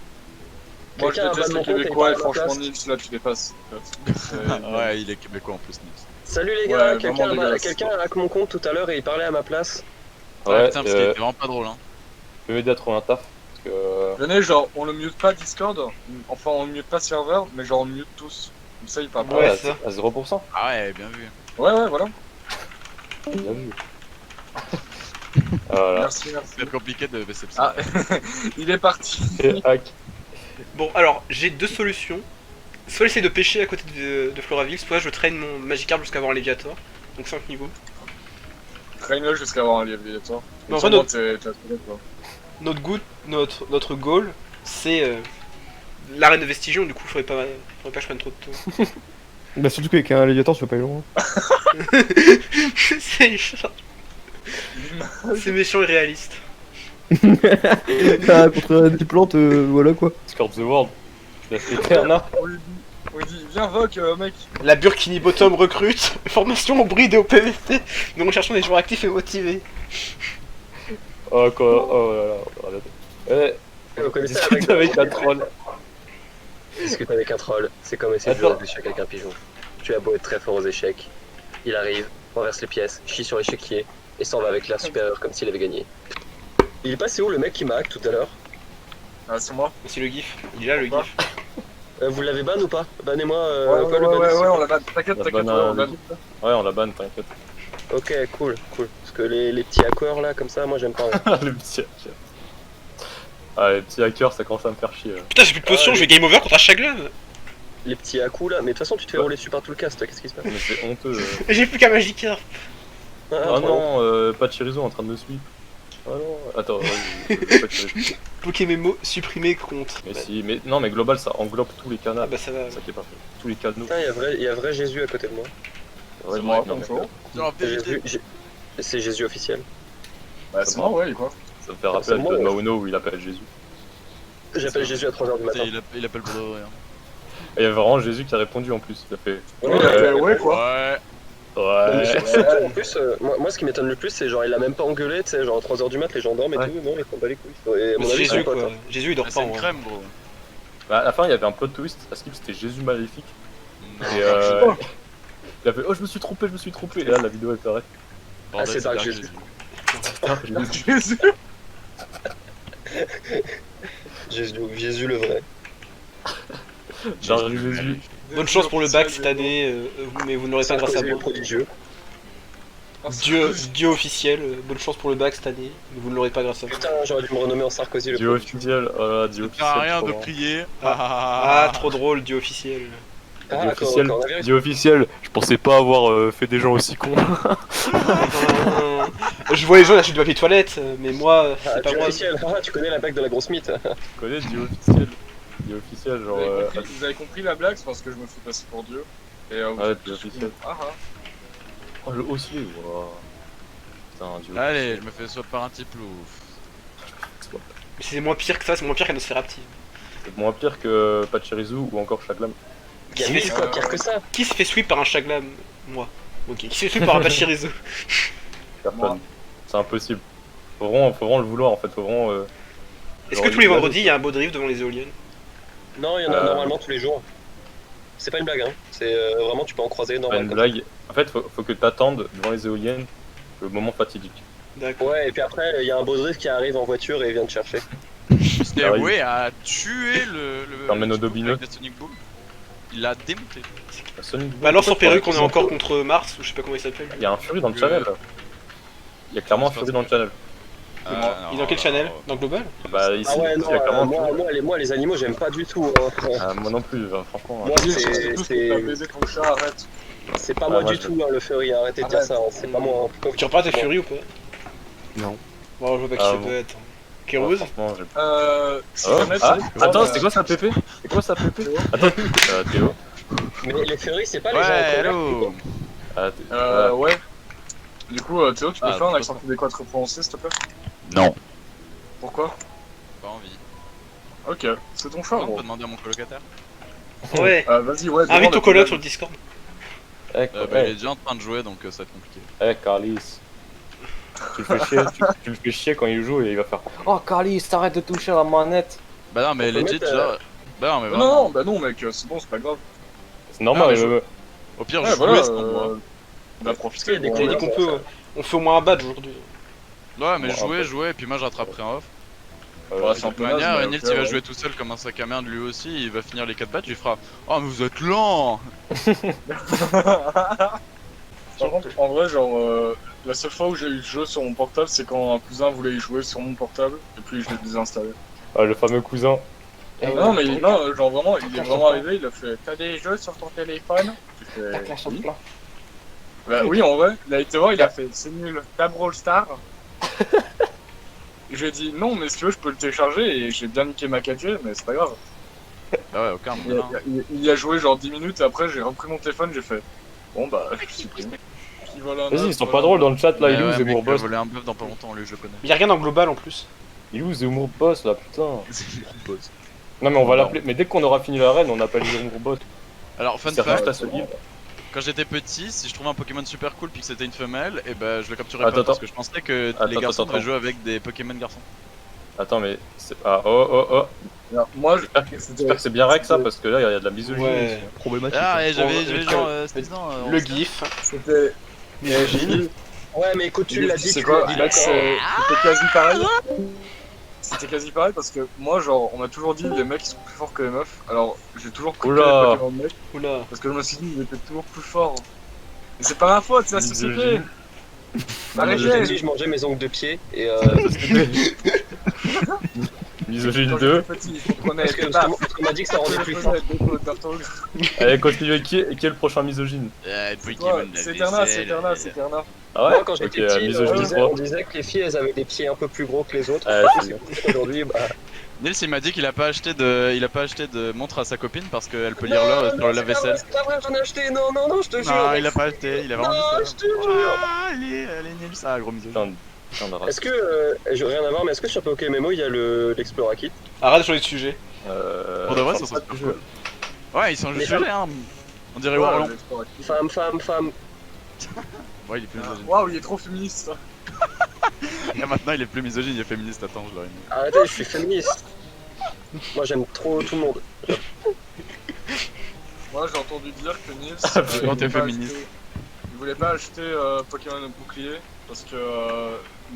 Speaker 2: Moi je
Speaker 4: Quelqu'un a
Speaker 2: déteste
Speaker 4: ban
Speaker 2: les
Speaker 4: mon compte et
Speaker 2: Québécois et
Speaker 4: il parle à la
Speaker 2: franchement
Speaker 4: place.
Speaker 2: Nils là tu dépasses.
Speaker 1: Ouais, il est québécois en plus, Nils.
Speaker 4: Salut les
Speaker 2: Ouais,
Speaker 4: gars,
Speaker 2: vraiment dégueulasse.
Speaker 4: quelqu'un a hack mon compte tout à l'heure et il parlait à ma place.
Speaker 1: Ouais,
Speaker 5: Ouais,
Speaker 1: putain, parce qu'il était vraiment pas drôle, hein.
Speaker 5: tu peux m'aider à trouver un taf. Parce que.
Speaker 2: Venez, genre on le mute pas Discord, enfin on le mute pas serveur, mais genre on le mute tous. Comme ça il parle pas.
Speaker 3: Ouais,
Speaker 5: à,
Speaker 3: c'est ça.
Speaker 5: à 0%.
Speaker 1: Ah ouais, bien vu.
Speaker 2: Ouais, ouais, voilà.
Speaker 5: Bien vu. Voilà.
Speaker 2: Merci, merci.
Speaker 1: C'est compliqué de baisser le
Speaker 2: Ah, il est parti.
Speaker 5: Et hack.
Speaker 3: Bon, alors, j'ai deux solutions. Soit j'essaie de pêcher à côté de Floraville, soit je traîne mon Magikarp jusqu'à avoir un Léviator. Donc 5 niveaux.
Speaker 2: Traîne-le jusqu'à avoir un Léviator.
Speaker 3: Non,
Speaker 2: Sûrement,
Speaker 3: non.
Speaker 2: t'es trouvé, quoi.
Speaker 3: Notre goal, c'est l'arène de Vestigion, du coup, faudrait pas que je prenne trop de temps.
Speaker 8: Bah surtout qu'avec un Léviator, tu vas pas aller loin.
Speaker 3: C'est méchant. C'est méchant et réaliste.
Speaker 8: Ah, contre des plantes, voilà quoi.
Speaker 5: Score of the World. La Eterna.
Speaker 2: On lui dit, viens Vogue, mec.
Speaker 3: La Burkini Bottom recrute, formation au bride et au PVP. Nous recherchons des joueurs actifs et motivés.
Speaker 5: Oh quoi. Oh là là.
Speaker 4: Vous connaissez la
Speaker 5: Discute avec un troll.
Speaker 4: Discute avec un troll, c'est comme essayer de jouer
Speaker 5: Attends.
Speaker 4: aux échecs avec un pigeon. Tu as beau être très fort aux échecs, il arrive, renverse les pièces, chie sur l'échiquier et s'en va avec l'air supérieur comme s'il avait gagné. Il est passé où le mec qui m'a hack tout à l'heure?
Speaker 2: Ah, c'est moi.
Speaker 3: C'est le gif, il est là le
Speaker 2: Quoi
Speaker 3: gif.
Speaker 4: Vous l'avez ban ou pas? Bannez-moi
Speaker 2: Ouais, on l'a ban. T'inquiète,
Speaker 5: La
Speaker 2: t'inquiète,
Speaker 5: banne,
Speaker 2: on l'a ban.
Speaker 5: Ouais, on la banne, t'inquiète.
Speaker 4: Ok, cool. Parce que les petits hackers là, comme ça, moi j'aime pas.
Speaker 5: Le petit hacker. Ah, les petits hackers, ça commence à me faire chier.
Speaker 3: Putain, j'ai plus de potions, je vais game over contre un Chaglam.
Speaker 4: Les petits hakus là, mais de toute façon tu te fais rouler dessus par tout le cast, qu'est-ce qui se passe?
Speaker 5: Mais c'est honteux.
Speaker 3: J'ai plus qu'un Magikarp.
Speaker 5: Oh
Speaker 4: trop long.
Speaker 5: non, Pachirisu en train de me suivre. Oh non, attends, vas-y, Pachirisu.
Speaker 3: Pokémon supprimé compte.
Speaker 5: Mais si, mais non, mais global, ça englobe tous les
Speaker 3: Ah
Speaker 5: canaux.
Speaker 3: bah ça va.
Speaker 5: C'est ça qui est parfait. Tous les canaux.
Speaker 4: Putain, il y a vrai Jésus à côté de moi.
Speaker 5: Ouais,
Speaker 2: moi,
Speaker 5: non, mais
Speaker 2: bonjour.
Speaker 1: Genre, en
Speaker 4: C'est
Speaker 1: vérité,
Speaker 4: C'est Jésus officiel.
Speaker 2: Bah, c'est moi, ouais, et quoi.
Speaker 5: ça me fait rappeler
Speaker 4: C'est moi,
Speaker 5: l'épisode
Speaker 4: ouais.
Speaker 5: Mauno où il appelle Jésus.
Speaker 4: J'appelle Jésus à 3h du matin.
Speaker 1: il appelle pour de rien.
Speaker 5: Et il y a vraiment Jésus qui a répondu en plus. Il a fait.
Speaker 2: Ouais, il a fait, ouais, quoi.
Speaker 1: Ouais.
Speaker 4: Non, mais
Speaker 5: Ouais.
Speaker 4: surtout, en plus, moi ce qui m'étonne le plus, c'est genre il a même pas engueulé, tu sais, genre à 3h du mat, les gens dorment et
Speaker 5: Ouais.
Speaker 4: tout, non, ils font pas les couilles. Et à mon
Speaker 3: C'est
Speaker 4: avis, c'est un
Speaker 3: Jésus
Speaker 4: pote,
Speaker 3: quoi.
Speaker 4: hein.
Speaker 3: Jésus il dort
Speaker 1: Ah,
Speaker 3: pas
Speaker 1: c'est
Speaker 3: en
Speaker 1: une
Speaker 3: vrai.
Speaker 1: crème, gros.
Speaker 5: Bah, à la fin, il y avait un plot twist. À Skip, c'était Jésus maléfique.
Speaker 1: Non,
Speaker 5: Et il a fait oh, je me suis trompé. Et là, la vidéo est arrête.
Speaker 1: bordel,
Speaker 4: Ah, c'est Dark
Speaker 1: Dark
Speaker 4: Jésus.
Speaker 2: Jésus.
Speaker 4: Jésus le vrai.
Speaker 5: Genre Jésus.
Speaker 3: Bonne chance pour le bac cette année, mais vous n'aurez pas grâce à
Speaker 4: Sarkozy le
Speaker 3: moi.
Speaker 4: prodigieux.
Speaker 3: Dieu officiel, bonne chance pour le bac cette année, mais vous ne l'aurez pas grâce à moi.
Speaker 4: Putain, j'aurais dû me renommer en Sarkozy le
Speaker 5: Dieu
Speaker 4: prodigieux.
Speaker 5: officiel. Oh là, Dieu
Speaker 1: Ça sert à
Speaker 5: officiel.
Speaker 1: rien
Speaker 5: trop
Speaker 1: de
Speaker 5: marrant.
Speaker 1: prier.
Speaker 3: Ah, trop drôle, Dieu officiel.
Speaker 4: Ah,
Speaker 5: Dieu
Speaker 4: d'accord,
Speaker 5: officiel.
Speaker 4: coronavirus.
Speaker 5: Dieu officiel. Je pensais pas avoir fait des gens aussi cons.
Speaker 3: Je vois les gens lâcher du papier toilette, mais moi,
Speaker 4: Ah,
Speaker 3: c'est pas
Speaker 4: Dieu
Speaker 3: moi.
Speaker 4: officiel. Ah, tu connais la bague de la grosse mythe.
Speaker 5: Tu connais Dieu officiel. Dieu officiel, genre.
Speaker 2: Vous avez compris la blague, c'est parce que je me fais passer pour Dieu. Et vous
Speaker 5: Ouais,
Speaker 2: êtes
Speaker 5: Dieu
Speaker 2: tous
Speaker 5: officiel.
Speaker 2: cons. Ah, ah.
Speaker 5: Oh, le haussier, wow. Putain, Dieu
Speaker 1: Allez, je me fais swap par un type loup.
Speaker 3: Mais c'est moins pire que ça, c'est moins pire qu'un Nosferatu.
Speaker 5: C'est moins pire que Pachirisu ou encore Chaglam.
Speaker 4: Mais c'est quoi pire que ça?
Speaker 3: Qui se fait sweep par un Chaglam? Moi. Ok, qui se fait sweep par un Pachirisu?
Speaker 5: Personne.
Speaker 2: Moi.
Speaker 5: C'est impossible. Faut vraiment le vouloir en fait. Faut vraiment.
Speaker 3: Est-ce
Speaker 5: genre,
Speaker 3: que tous les
Speaker 5: il-
Speaker 3: vendredis il y a un beau drift devant les éoliennes?
Speaker 4: Non, il y en a normalement tous les jours. C'est pas une blague, hein. C'est vraiment, tu peux en croiser
Speaker 5: Pas
Speaker 4: normalement.
Speaker 5: une blague. En fait, faut que t'attendes devant les éoliennes le moment fatidique.
Speaker 3: D'accord.
Speaker 4: Ouais, et puis après, il y a un beau drift qui arrive en voiture et vient te chercher.
Speaker 1: C'était
Speaker 5: arrive.
Speaker 1: voué à tuer le
Speaker 5: T'emmènes au
Speaker 1: type
Speaker 5: Dobino.
Speaker 1: avec la Sonic Boom. Il l'a démonté.
Speaker 5: La Sonic Boom,
Speaker 3: Balance en
Speaker 5: pourquoi
Speaker 3: perruque, on est
Speaker 5: ils ont-
Speaker 3: encore contre Mars, ou je sais pas comment il s'appelle.
Speaker 5: Il y a un Fury dans le channel. Il y a clairement un Fury dans le channel.
Speaker 3: Il est dans quel channel? Dans Global?
Speaker 5: Bah ici,
Speaker 4: Ah ouais,
Speaker 5: il
Speaker 4: non,
Speaker 5: y a clairement un Fury.
Speaker 4: moi, les animaux, j'aime pas du tout. Hein.
Speaker 5: Ah, moi non plus, franchement.
Speaker 4: Moi,
Speaker 2: Dis, c'est tout ce que t'as baisé ton chat, arrête.
Speaker 4: c'est pas
Speaker 5: Ah,
Speaker 4: moi
Speaker 5: moi,
Speaker 4: du
Speaker 5: je-
Speaker 4: tout, hein, le Fury, arrêtez de dire
Speaker 2: Arrête.
Speaker 4: ça, hein, c'est pas moi. Hein.
Speaker 3: Tu repars tes Fury ou pas?
Speaker 8: Non.
Speaker 3: Bon, je vois pas qui
Speaker 5: Ah
Speaker 3: ça
Speaker 5: bon.
Speaker 3: peut être. Kéros?
Speaker 5: Franchement, j'ai.
Speaker 2: Si
Speaker 5: Oh,
Speaker 2: jamais
Speaker 5: ah,
Speaker 2: ça-
Speaker 5: attends, c'était quoi ça, Pépé? C'est quoi ça, Pépé? Attends, Théo.
Speaker 4: Mais les Fury, c'est pas les gens en
Speaker 1: Ouais,
Speaker 4: colère.
Speaker 1: hello.
Speaker 5: Ah,
Speaker 2: Ouais. Du coup, Théo, tu peux
Speaker 1: Ah,
Speaker 2: faire un
Speaker 1: c'est
Speaker 2: accent québécois trop prononcé, s'il te plaît?
Speaker 1: Non.
Speaker 2: Pourquoi?
Speaker 1: Pas envie.
Speaker 2: Ok, c'est ton choix,
Speaker 1: On
Speaker 2: gros.
Speaker 1: peut demander à mon colocataire.
Speaker 3: Ouais.
Speaker 2: Vas-y, ouais.
Speaker 3: Invite
Speaker 2: demande
Speaker 3: ton
Speaker 2: à
Speaker 3: coloc
Speaker 2: tes
Speaker 3: sur le
Speaker 2: amis.
Speaker 3: Discord.
Speaker 1: Bah, il est déjà en train de jouer donc ça va être compliqué.
Speaker 5: Carlis. Tu le fais chier, tu le fais chier quand il joue et il va faire oh Carlis, arrête de toucher la manette.
Speaker 1: Bah non, mais
Speaker 4: On peut
Speaker 1: legit,
Speaker 4: mettre,
Speaker 1: genre. Bah non, mais
Speaker 2: Non,
Speaker 1: vraiment.
Speaker 2: non, bah non, mec, c'est bon, c'est pas grave.
Speaker 5: C'est normal,
Speaker 1: Ah,
Speaker 5: mais
Speaker 1: mais Au pire,
Speaker 2: Ouais,
Speaker 1: je
Speaker 2: voilà,
Speaker 1: jouais sans moi.
Speaker 2: on a profité.
Speaker 4: Des
Speaker 2: bon,
Speaker 3: On a dit
Speaker 2: voilà.
Speaker 3: qu'on peut, ouais. On fait au moins un badge aujourd'hui.
Speaker 1: Ouais, mais
Speaker 5: Bon,
Speaker 1: jouer, et puis moi je rattraperai en off.
Speaker 2: Ouais,
Speaker 1: De
Speaker 2: c'est un
Speaker 1: toute
Speaker 2: peu
Speaker 1: manière,
Speaker 2: naze, mais
Speaker 1: Nils
Speaker 2: ok,
Speaker 1: il va
Speaker 2: ouais.
Speaker 1: jouer tout seul comme un sac à merde lui aussi, il va finir les 4 badges, il fera oh mais vous êtes lent.
Speaker 2: Par contre, en vrai, genre, la seule fois où j'ai eu le jeu sur mon portable, c'est quand un cousin voulait y jouer sur mon portable, et puis je l'ai désinstallé.
Speaker 5: Ah, le fameux cousin.
Speaker 2: Non, mais non, genre vraiment, il est vraiment arrivé, il a fait « T'as des jeux sur ton téléphone ?» J'ai
Speaker 3: T'as
Speaker 2: fait
Speaker 3: clashé
Speaker 2: oui.
Speaker 3: plein.
Speaker 2: Bah oui, en vrai, il a été voir, il a fait « C'est nul, t'as Brawl Star ?» Je lui ai dit « Non, mais si tu veux, je peux le télécharger, et j'ai bien niqué ma 4G, mais c'est pas grave. »
Speaker 1: Ah ouais, aucun
Speaker 2: Il,
Speaker 1: malin.
Speaker 2: il y a joué genre 10 minutes, et après j'ai repris mon téléphone, j'ai fait « Bon bah, je supprime. » Puis voilà,
Speaker 5: Vas-y, ils sont pas drôles dans le chat là, il est où
Speaker 1: Ouais,
Speaker 5: Zemmour
Speaker 1: mec,
Speaker 5: Boss?
Speaker 1: voler un bœuf dans pas longtemps, lui, je le connais.
Speaker 3: Il y a rien en global en plus.
Speaker 5: Il est où Zemmour Boss là, putain?
Speaker 1: Boss.
Speaker 5: Non, mais on va
Speaker 1: Non.
Speaker 5: l'appeler. Mais dès qu'on aura fini l'arène, on appelle Zemmour Boss.
Speaker 1: Alors, fun
Speaker 5: C'est
Speaker 1: fact,
Speaker 5: juste à ce livre.
Speaker 1: quand j'étais petit, si je trouvais un Pokémon super cool puis que c'était une femelle, et ben je le capturais
Speaker 5: Attends,
Speaker 1: pas parce
Speaker 5: attends.
Speaker 1: que je pensais que
Speaker 5: Attends,
Speaker 1: les garçons
Speaker 5: attends,
Speaker 1: devaient
Speaker 5: attends.
Speaker 1: jouer avec des Pokémon garçons.
Speaker 5: Attends, mais c'est. Ah, oh.
Speaker 2: Alors, moi,
Speaker 5: J'espère que c'est bien rec ça, parce que là, il y a de la misogynie.
Speaker 3: Ouais.
Speaker 5: ici.
Speaker 6: Problématique.
Speaker 1: Ah,
Speaker 6: hein.
Speaker 1: et j'avais
Speaker 3: le-
Speaker 1: genre 16 ans.
Speaker 3: Le GIF.
Speaker 2: c'était...
Speaker 3: Misogyne.
Speaker 4: Ouais, mais écoute, tu l'as dit,
Speaker 2: C'est
Speaker 4: tu
Speaker 2: quoi?
Speaker 4: l'as dit,
Speaker 2: Bah,
Speaker 4: d'accord.
Speaker 2: c'était quasi pareil. C'était quasi pareil parce que moi, genre, on m'a toujours dit les mecs ils sont plus forts que les meufs. Alors, j'ai toujours cru que les
Speaker 5: Oula.
Speaker 2: Pokémon mecs
Speaker 3: Oula.
Speaker 2: parce que je me suis dit ils étaient toujours plus forts. Et c'est pas ma faute, c'est la société.
Speaker 5: Misogyne.
Speaker 4: Moi, je t'ai dit,
Speaker 2: Arrêtez.
Speaker 4: je mangeais mes ongles de pied et
Speaker 5: Misogyne
Speaker 2: Quand
Speaker 5: 2.
Speaker 2: j'étais petit, je comprenais.
Speaker 4: parce qu'on m'a dit que ça rendait plus fort.
Speaker 5: Allez, continue. Qui est le prochain misogyne?
Speaker 2: C'est Eterna, c'est Eterna, c'est Eterna.
Speaker 5: Ah ouais?
Speaker 4: Moi, quand j'étais
Speaker 5: Ok,
Speaker 4: petit,
Speaker 5: misogyne 3.
Speaker 4: on disait que les filles, elles avaient des pieds un peu plus gros que les autres.
Speaker 5: C'est-
Speaker 4: Aujourd'hui, bah,
Speaker 1: Nils il m'a dit qu'il a pas acheté de montre à sa copine parce qu'elle peut lire l'heure sur le lave-vaisselle.
Speaker 4: c'est pas vrai, j'en ai acheté. Non, je te jure.
Speaker 1: Non, il a pas acheté, il a vraiment
Speaker 4: Non,
Speaker 1: dit
Speaker 4: je
Speaker 1: ça.
Speaker 4: te jure.
Speaker 1: Ah, allez Nils, ah gros misogyne.
Speaker 5: Putain de race.
Speaker 4: Est-ce que, j'ai rien à voir, mais est-ce que sur PokéMMO il y a l'Explora Kit?
Speaker 3: Arrête de changer de sujet.
Speaker 1: Pour de vrai, ça
Speaker 5: sera
Speaker 1: serait super cool. Ouais, ils sont juste gelés, hein. On dirait
Speaker 2: Ouais,
Speaker 1: Warlon.
Speaker 4: Femme.
Speaker 1: Ouais, il est plus misogyne.
Speaker 2: Waouh, il est trop féministe.
Speaker 1: Et maintenant, il est plus misogyne, il est féministe. Attends, je l'aurais mis.
Speaker 4: Arrêtez, je suis féministe. Moi, j'aime trop tout le monde.
Speaker 2: Moi, j'ai entendu dire que Nils,
Speaker 1: putain,
Speaker 2: il
Speaker 1: t'es
Speaker 2: voulait pas
Speaker 1: féministe.
Speaker 2: il voulait pas acheter Pokémon bouclier parce que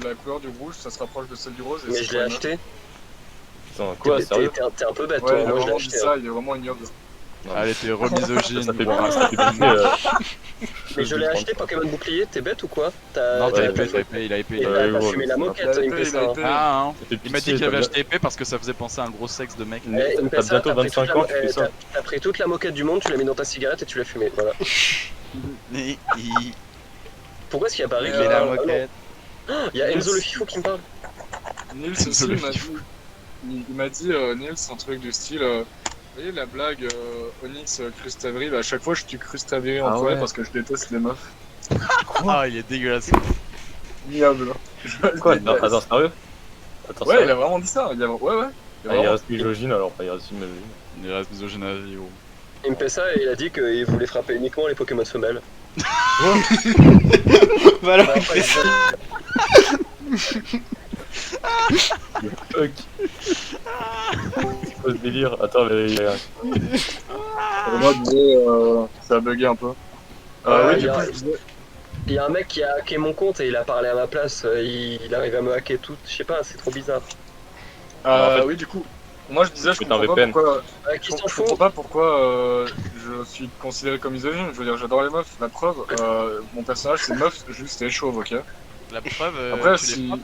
Speaker 2: la couleur du rouge, ça se rapproche de celle du rose. Et
Speaker 4: Mais
Speaker 2: c'est
Speaker 4: je
Speaker 2: pas
Speaker 4: l'ai
Speaker 2: une meuf.
Speaker 4: acheté.
Speaker 5: Putain, quoi, sérieux?
Speaker 4: T'es un peu bête,
Speaker 2: Ouais,
Speaker 4: toi.
Speaker 2: il a
Speaker 4: Moi, je l'ai
Speaker 2: vraiment dit
Speaker 4: acheté.
Speaker 2: ça, il est vraiment ignoble.
Speaker 1: Allez, t'es re-misogyne.
Speaker 5: Ça fait
Speaker 1: voilà.
Speaker 5: ça fait baisser,
Speaker 4: Mais je l'ai acheté Pokémon Bouclier, t'es bête ou quoi?
Speaker 1: Non,
Speaker 4: t'as
Speaker 1: t'as épée, il a épée.
Speaker 4: Et
Speaker 5: Ouais,
Speaker 4: t'as
Speaker 5: gros,
Speaker 4: fumé la
Speaker 5: c'est
Speaker 4: moquette,
Speaker 2: pas-
Speaker 4: il me fait ça.
Speaker 2: il a été-
Speaker 1: Ah, hein.
Speaker 5: Ça fait
Speaker 1: Il m'a dit
Speaker 5: pitié,
Speaker 1: qu'il avait
Speaker 5: t'as
Speaker 1: acheté épée parce que ça faisait penser à un gros sexe de mec.
Speaker 4: Eh, il me fait
Speaker 5: T'as
Speaker 4: ça,
Speaker 5: bientôt
Speaker 4: t'as pris
Speaker 5: 25
Speaker 4: toute
Speaker 5: ans,
Speaker 4: la-
Speaker 5: tu fais
Speaker 4: eh,
Speaker 5: ça.
Speaker 4: t'as pris toute la moquette du monde, tu l'as mis dans ta cigarette et tu l'as fumée, voilà. Pourquoi est-ce qu'il y a Barry qui
Speaker 2: Mais
Speaker 4: est
Speaker 1: la
Speaker 4: là
Speaker 1: moquette.
Speaker 4: Il y a Enzo le fifou qui me parle.
Speaker 2: Nils aussi, il m'a dit, il m'a dit Nils, un truc du style, vous voyez la blague Onyx Crustavril, à chaque fois je tue Crustavril en
Speaker 5: Ah
Speaker 2: forêt
Speaker 5: ouais.
Speaker 2: parce que je déteste les meufs.
Speaker 1: Ah, il est dégueulasse.
Speaker 2: Ignoble.
Speaker 5: Quoi? Non, attends, sérieux? Attends,
Speaker 2: Ouais, il
Speaker 5: sérieux?
Speaker 2: a vraiment dit ça. Il a... Ouais. Il a
Speaker 5: Ah, il
Speaker 2: vraiment-
Speaker 5: reste misogyne alors, pas il reste misogyne.
Speaker 1: Il reste misogyne à vie, gros.
Speaker 4: Il me fait ça et il a dit qu'il voulait frapper uniquement les Pokémon femelles.
Speaker 3: Bah alors, il
Speaker 4: Après,
Speaker 3: fait ça.
Speaker 5: Fuck. C'est quoi ce délire? Attends, mais il y a...
Speaker 2: Moi, je disais, ça a bugué un peu.
Speaker 4: Ouais,
Speaker 2: Oui,
Speaker 4: il
Speaker 2: du
Speaker 4: y
Speaker 2: coup,
Speaker 4: a-
Speaker 2: je disais...
Speaker 4: Il y a un mec qui a hacké mon compte et il a parlé à ma place. Il arrive à me hacker tout. Je sais pas, c'est trop bizarre.
Speaker 5: En fait-
Speaker 2: oui, du coup, moi je disais, je
Speaker 5: C'est un
Speaker 2: comprends pas
Speaker 5: VPN.
Speaker 2: pourquoi...
Speaker 4: Qui
Speaker 2: Je
Speaker 4: s'en
Speaker 2: comprends
Speaker 4: fout?
Speaker 2: pas pourquoi je suis considéré comme misogyne. Je veux dire, j'adore les meufs. La preuve, mon personnage c'est une meuf, juste elle est chauve, ok.
Speaker 1: La preuve,
Speaker 2: Après,
Speaker 1: tu les
Speaker 2: si...
Speaker 1: frappes.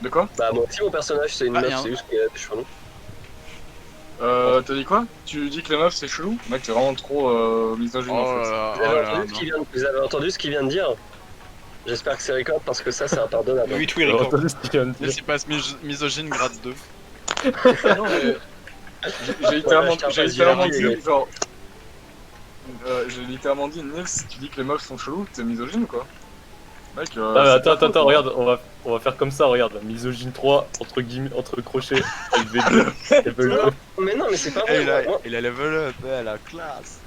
Speaker 2: De quoi?
Speaker 4: Bah, moi aussi, mon personnage c'est une
Speaker 1: Ah,
Speaker 4: meuf,
Speaker 1: y a un-
Speaker 4: c'est juste qu'il a des cheveux longs.
Speaker 2: T'as dit quoi? Tu dis que les meufs c'est chelou? Mec, t'es vraiment trop misogyne
Speaker 1: Oh
Speaker 2: en
Speaker 1: là
Speaker 2: fait.
Speaker 1: là,
Speaker 4: Vous
Speaker 1: oh
Speaker 4: avez,
Speaker 1: là
Speaker 4: entendu ce qu'il vient de... Vous avez entendu ce qu'il vient de dire? J'espère que c'est record parce que ça c'est impardonnable.
Speaker 3: Oui, oui,
Speaker 5: J'ai
Speaker 3: record.
Speaker 5: entendu ce qu'il vient de
Speaker 1: Nils,
Speaker 5: dire.
Speaker 1: il passe misogyne grade 2.
Speaker 2: Non, mais... J'ai littéralement,
Speaker 4: Ouais,
Speaker 2: j'ai littéralement
Speaker 4: je t'ai
Speaker 2: dit, genre... j'ai littéralement dit, Nils, si tu dis que les meufs sont chelous, t'es misogyne quoi. Mec,
Speaker 5: Ah, mais
Speaker 2: c'est
Speaker 5: attends,
Speaker 2: ta faute,
Speaker 5: attends,
Speaker 2: hein.
Speaker 5: regarde, on va faire comme ça, regarde. Misogyne 3, entre guillemets, entre crochets, LV2, level 2.
Speaker 4: Mais non, mais c'est pas
Speaker 1: Eh,
Speaker 4: vrai. Moi,
Speaker 1: il a level up, la classe.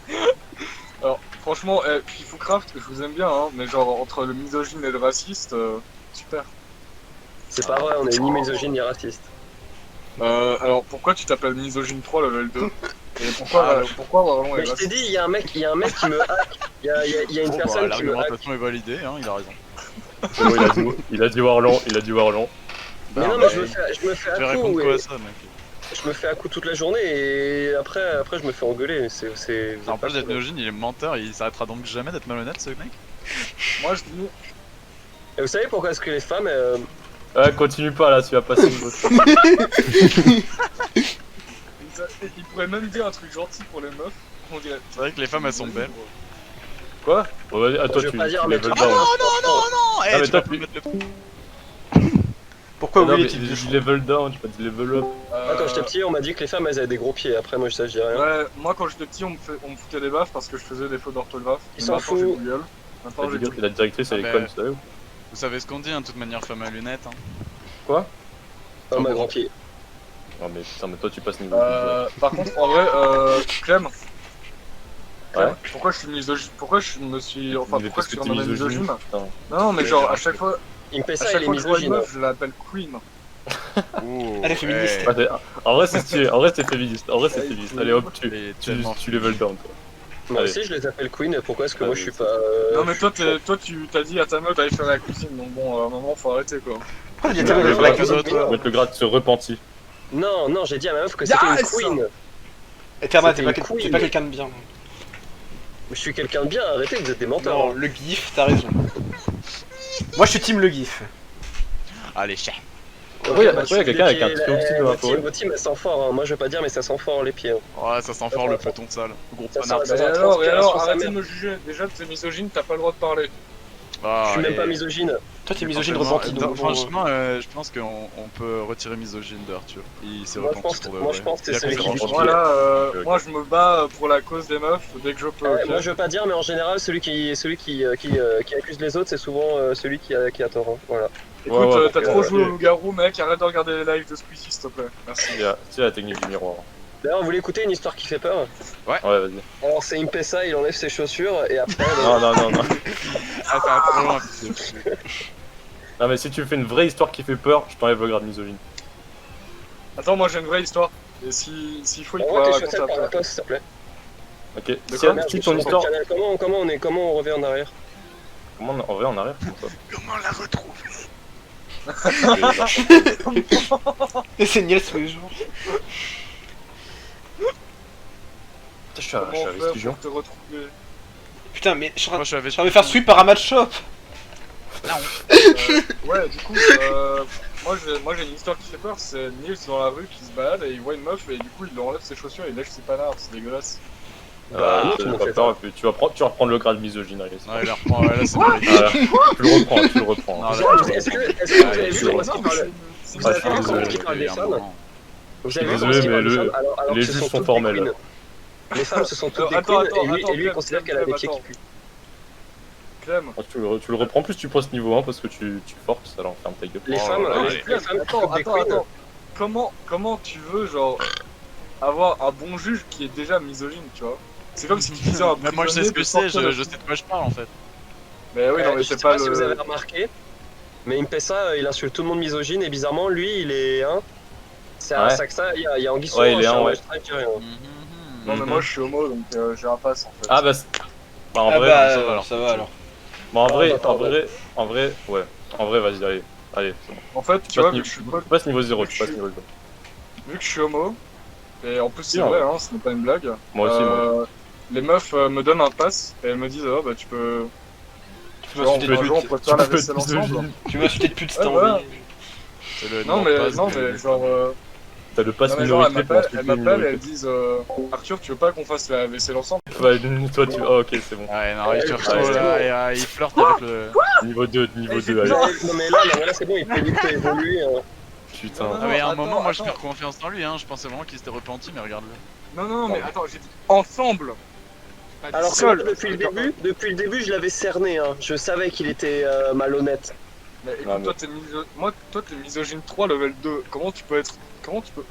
Speaker 2: Alors, franchement, Fifoucraft, je vous aime bien, hein, mais genre, entre le misogyne et le raciste, super.
Speaker 4: c'est pas vrai, on est ni misogyne ni raciste.
Speaker 2: Alors, pourquoi tu t'appelles misogyne 3 level 2? Et pourquoi Warlon
Speaker 4: Mais
Speaker 2: est
Speaker 4: je t'ai
Speaker 2: raciste?
Speaker 4: dit, il y a un mec qui me hack. Il y a une
Speaker 1: Bon, bah,
Speaker 4: personne qui me hack.
Speaker 1: l'argumentation est validée, hein, il a raison.
Speaker 5: C'est bon, il a dit Warlon, il a dit Warlon.
Speaker 4: Mais non, mais je me fais
Speaker 1: Je vais
Speaker 4: à
Speaker 1: répondre
Speaker 4: coup.
Speaker 1: quoi à
Speaker 4: Et
Speaker 1: ça, mec?
Speaker 4: je me fais à coup toute la journée et après je me fais engueuler. C'est.
Speaker 1: En plus d'être misogyne, il est menteur, il s'arrêtera donc jamais d'être malhonnête, ce mec.
Speaker 2: Moi je dis.
Speaker 4: Et vous savez pourquoi est-ce que les femmes...
Speaker 5: Ouais, continue pas là, tu vas passer une autre.
Speaker 2: Il pourrait même dire un truc gentil pour les meufs. On dirait.
Speaker 1: C'est vrai que les femmes elles sont belles.
Speaker 5: Quoi? Bon, vas-y, à toi,
Speaker 4: Je vais
Speaker 5: tu
Speaker 4: pas dire,
Speaker 5: tu
Speaker 4: mais
Speaker 5: level
Speaker 4: toi-
Speaker 5: down.
Speaker 1: Non,
Speaker 5: Ah, mais
Speaker 1: tu
Speaker 5: toi,
Speaker 1: vas pas
Speaker 5: tu-
Speaker 1: mettre le
Speaker 3: Pourquoi
Speaker 5: Non,
Speaker 3: oui
Speaker 5: mais
Speaker 3: les types de
Speaker 5: j'ai
Speaker 3: choix
Speaker 5: dit level down, j'ai pas dit level up.
Speaker 4: Ah, quand j'étais petit, on m'a dit que les femmes elles avaient des gros pieds. Après, moi, ça, je dis rien.
Speaker 2: Ouais, moi quand j'étais petit, on me foutait des baffes parce que je faisais des fautes d'orthographe.
Speaker 4: Ils
Speaker 2: Mais
Speaker 4: s'en
Speaker 2: maintenant, j'ai
Speaker 4: foutent.
Speaker 2: Google. Maintenant, j'ai
Speaker 5: Dire que
Speaker 2: Google.
Speaker 5: la directrice elle
Speaker 1: Ah,
Speaker 5: est
Speaker 1: mais-
Speaker 5: conne, tu savais ou?
Speaker 1: Vous savez ce qu'on dit, hein, de toute manière, femme à lunettes. Hein.
Speaker 4: Oh, ma grand pied.
Speaker 5: Non, mais putain, mais toi, tu passes niveau 12.
Speaker 2: Par contre, en vrai, Clem.
Speaker 5: Ouais.
Speaker 2: Pourquoi je suis misogyne? Pourquoi je me suis. Enfin,
Speaker 5: Mais
Speaker 2: pourquoi
Speaker 5: parce
Speaker 2: je
Speaker 5: que
Speaker 2: suis
Speaker 5: t'es
Speaker 2: renommé
Speaker 5: misogyne.
Speaker 2: misogyne?
Speaker 5: Putain.
Speaker 2: Non, mais genre, à chaque fois,
Speaker 4: Il me fait
Speaker 2: à
Speaker 4: ça,
Speaker 2: chaque
Speaker 4: il est
Speaker 2: fois que je vois une
Speaker 4: misogyne.
Speaker 2: meuf, je l'appelle Queen.
Speaker 1: Ouh,
Speaker 3: Elle est féministe.
Speaker 5: Ouais, en vrai, c'est stylé, en vrai, c'est féministe. En vrai, c'est
Speaker 2: Ouais,
Speaker 5: féministe.
Speaker 2: il-
Speaker 5: Allez hop,
Speaker 1: Elle est
Speaker 5: tu
Speaker 1: tellement
Speaker 5: level down, toi.
Speaker 4: Moi
Speaker 5: Allez.
Speaker 4: aussi, je les appelle Queen. Pourquoi est-ce que
Speaker 5: Ah,
Speaker 4: moi,
Speaker 5: mais
Speaker 4: je suis
Speaker 5: c'est-
Speaker 4: pas...
Speaker 2: Non, mais toi, tu t'as dit à ta meuf d'aller faire la cuisine, donc bon, à un moment, faut arrêter quoi.
Speaker 3: Pourquoi il y a
Speaker 5: Ouais,
Speaker 3: tellement de
Speaker 5: ouais,
Speaker 3: blagues
Speaker 1: que
Speaker 3: que
Speaker 1: d'autres.
Speaker 5: Mettre le grade se repentit.
Speaker 4: Non, non, j'ai dit à ma meuf que c'était une
Speaker 2: Yes
Speaker 4: Queen.
Speaker 3: Et Therma, t'es
Speaker 4: C'était
Speaker 3: pas,
Speaker 4: une queen.
Speaker 3: t'es pas quelqu'un de bien.
Speaker 4: Je suis quelqu'un de bien, arrêtez, vous êtes des menteurs.
Speaker 3: Non, le gif, t'as raison. Moi je suis team le gif.
Speaker 1: Allez, chat.
Speaker 5: Après, il y a
Speaker 4: bah,
Speaker 5: quelqu'un avec un
Speaker 4: les-
Speaker 5: triangle dans la
Speaker 4: votre team-
Speaker 5: forêt.
Speaker 4: votre team, elle sent fort. Hein. Moi, je veux pas dire, mais ça sent fort les pieds. Hein.
Speaker 1: Ouais, ça sent fort le peloton de salle. Gros
Speaker 4: Ça
Speaker 1: connard.
Speaker 4: sent-
Speaker 2: Et
Speaker 4: Ça
Speaker 2: alors,
Speaker 4: transpire sur sa
Speaker 2: arrêtez
Speaker 4: mère.
Speaker 2: de me juger. Déjà, t'es misogyne, t'as pas le droit de parler.
Speaker 1: Ah,
Speaker 4: Je suis même
Speaker 1: et-
Speaker 4: pas misogyne.
Speaker 3: Toi t'es misogyne
Speaker 1: Franchement,
Speaker 3: repenti donc.
Speaker 1: Franchement, je pense qu'on peut retirer misogyne d'Arthur. Il s'est
Speaker 4: Moi, je
Speaker 1: repenti
Speaker 4: pense-
Speaker 1: pour de
Speaker 4: moi,
Speaker 1: vrai.
Speaker 4: je pense que
Speaker 1: Il a
Speaker 4: c'est celui
Speaker 1: compris.
Speaker 4: qui-
Speaker 2: Voilà,
Speaker 5: Ok, ok.
Speaker 2: moi je me bats pour la cause des meufs dès que je peux. ok
Speaker 4: Moi, je veux pas dire, mais en général, celui qui accuse les autres, c'est souvent celui qui a tort. Hein. Voilà.
Speaker 2: Écoute,
Speaker 5: Ouais, ouais,
Speaker 2: t'as
Speaker 5: donc,
Speaker 2: trop joué au loup-garou, mec, arrête de regarder les lives de Squeezie, s'il te plaît. Merci.
Speaker 5: C'est la technique du miroir.
Speaker 4: D'ailleurs, vous voulez écouter une histoire qui fait peur?
Speaker 5: Ouais, vas-y.
Speaker 4: Alors, c'est Impesa, il enlève ses chaussures et après.
Speaker 5: Non, non, non, non.
Speaker 1: Ah, ça va trop loin.
Speaker 5: Non, mais si tu me fais une vraie histoire qui fait peur, je t'enlève le grade misogyne.
Speaker 2: Attends, moi j'ai une vraie histoire. Et s'il faut, il
Speaker 4: Envoie
Speaker 2: pourra
Speaker 4: tes
Speaker 2: raconter
Speaker 4: chaussettes par la
Speaker 2: après.
Speaker 4: poste, s'il te plaît.
Speaker 5: Ok,
Speaker 2: De
Speaker 5: si,
Speaker 2: quoi
Speaker 4: Merde,
Speaker 5: si
Speaker 4: je
Speaker 5: ton
Speaker 4: suis sur
Speaker 5: histoire.
Speaker 4: le canal. Comment on revient en arrière?
Speaker 5: Comment en vrai en arrière comment ça
Speaker 1: Comment la retrouver?
Speaker 3: Et c'est Niels tous les jours.
Speaker 5: Putain, je suis à
Speaker 2: Comment faire
Speaker 5: Vestigien.
Speaker 2: pour te retrouver?
Speaker 3: Putain, mais je suis en
Speaker 1: Moi, je suis avec.
Speaker 3: train de me faire sweep par un match shop.
Speaker 2: Ouais, du coup, moi j'ai une histoire qui fait peur, c'est Nils dans la rue qui se balade et il voit une meuf et du coup il lui enlève ses chaussures et il lèche ses panards, c'est dégueulasse.
Speaker 4: Bah, non,
Speaker 5: Ça
Speaker 4: tout le
Speaker 5: fait
Speaker 4: monde
Speaker 5: pas
Speaker 4: fait
Speaker 5: peur, et puis tu vas reprendre le grade misogyne, allez.
Speaker 1: Non, il la reprend, ouais, là c'est mérité.
Speaker 5: Voilà. Tu le reprends.
Speaker 1: Non, là,
Speaker 4: Est-ce que vous avez vu comment est-ce qu'il parle?
Speaker 2: C'est
Speaker 4: Vous avez
Speaker 5: je suis
Speaker 4: vu
Speaker 5: désolé,
Speaker 4: comment il parle des femmes? Vous avez vu
Speaker 5: désolé,
Speaker 4: comment est-ce qu'il
Speaker 5: mais
Speaker 4: parle des
Speaker 5: le-
Speaker 4: femmes alors
Speaker 5: les
Speaker 4: que ce
Speaker 5: juges
Speaker 4: sont
Speaker 5: sont
Speaker 4: toutes
Speaker 5: formels.
Speaker 4: des queens. Les femmes, ce sont toutes des
Speaker 2: Attends,
Speaker 4: queens
Speaker 2: attends,
Speaker 4: et lui,
Speaker 2: attends,
Speaker 4: il
Speaker 2: Clem,
Speaker 4: considère qu'elle a des pieds qui puent.
Speaker 2: Clem.
Speaker 5: Ah, tu le reprends plus, tu passes niveau 1 parce que tu forces, alors ferme ta gueule.
Speaker 4: Les
Speaker 1: Oh
Speaker 4: femmes,
Speaker 1: là là,
Speaker 4: les
Speaker 1: allez.
Speaker 4: femmes qui
Speaker 2: Attends,
Speaker 4: tuent des
Speaker 2: attends,
Speaker 4: queens.
Speaker 2: attends. Comment tu veux, genre, avoir un bon juge qui est déjà misogyne, tu vois? C'est comme si tu disais à un
Speaker 1: Même moi je sais ce que
Speaker 2: prisonnier
Speaker 1: c'est,
Speaker 2: de
Speaker 1: je sais de quoi je parle en fait.
Speaker 2: Mais oui, non, mais
Speaker 4: Je
Speaker 2: c'est
Speaker 4: sais
Speaker 2: pas
Speaker 4: pas si vous avez
Speaker 2: le.
Speaker 4: remarqué, mais Impesa, il insulte tout le monde misogyne et bizarrement, lui, il est un. C'est un
Speaker 5: Ouais.
Speaker 4: Saxa, il y a Anguille
Speaker 5: Ouais, il est un, ouais.
Speaker 4: je dirais, hein.
Speaker 2: Non, mais moi je suis homo donc j'ai un pass en fait.
Speaker 5: Ah bah, en
Speaker 3: Ah
Speaker 5: vrai,
Speaker 3: bah,
Speaker 1: ça va, alors.
Speaker 3: ça va alors.
Speaker 5: bon, en vrai,
Speaker 4: attends,
Speaker 5: ouais. En vrai, vas-y, allez, c'est bon.
Speaker 2: En fait, tu
Speaker 5: Tu
Speaker 2: vois,
Speaker 5: passes,
Speaker 2: vu que je suis
Speaker 5: tu passes niveau 0, tu
Speaker 2: je
Speaker 5: passes
Speaker 2: suis-
Speaker 5: niveau 0.
Speaker 2: vu que je suis homo, et en plus c'est
Speaker 5: Si,
Speaker 2: vrai,
Speaker 5: ouais.
Speaker 2: hein, ce n'est pas une blague.
Speaker 5: Moi aussi, moi.
Speaker 2: Les meufs me donnent un pass et elles me disent, oh bah tu peux.
Speaker 3: Tu
Speaker 2: Tu vois,
Speaker 3: m'insulter de
Speaker 2: un jour on
Speaker 3: pute.
Speaker 2: peut faire la
Speaker 5: peux
Speaker 2: vaisselle
Speaker 5: être
Speaker 2: ensemble.
Speaker 5: misogyne.
Speaker 3: Tu m'insulter de pute si
Speaker 2: Ouais,
Speaker 3: t'as
Speaker 2: voilà.
Speaker 3: envie.
Speaker 1: C'est le
Speaker 2: Non,
Speaker 1: nom
Speaker 2: mais,
Speaker 1: de passe
Speaker 2: non,
Speaker 1: de-
Speaker 2: mais genre.
Speaker 5: T'as le pass
Speaker 2: Non, mais genre,
Speaker 5: minorité pour insulter
Speaker 2: elles
Speaker 5: une
Speaker 2: m'appellent et
Speaker 5: minorité.
Speaker 2: elles disent, Arthur, tu veux pas qu'on fasse la vaisselle ensemble?
Speaker 5: Ouais, toi, tu. Oh, ok, c'est bon.
Speaker 1: Ouais, non, il
Speaker 4: Ouais,
Speaker 1: cherche
Speaker 4: ouais,
Speaker 1: trop
Speaker 4: c'est
Speaker 1: là, et il flirte avec le.
Speaker 5: Niveau 2,
Speaker 2: j'ai
Speaker 5: allez.
Speaker 2: besoin-
Speaker 4: Non, mais là, c'est bon, il peut évoluer. Hein.
Speaker 5: Putain.
Speaker 2: Non,
Speaker 1: Ah, mais à un
Speaker 2: attends,
Speaker 1: moment, moi je
Speaker 2: attends.
Speaker 1: perds confiance en lui, hein. Je pensais vraiment qu'il s'était repenti, mais regarde-le.
Speaker 2: Non, mais attends, j'ai dit ensemble! Pas dit
Speaker 4: Alors que
Speaker 2: seul!
Speaker 4: moi, depuis le début, je l'avais cerné. Hein. Je savais qu'il était malhonnête.
Speaker 2: Mais écoute,
Speaker 5: Non, mais-
Speaker 2: toi t'es misogyne 3 level 2. Comment tu peux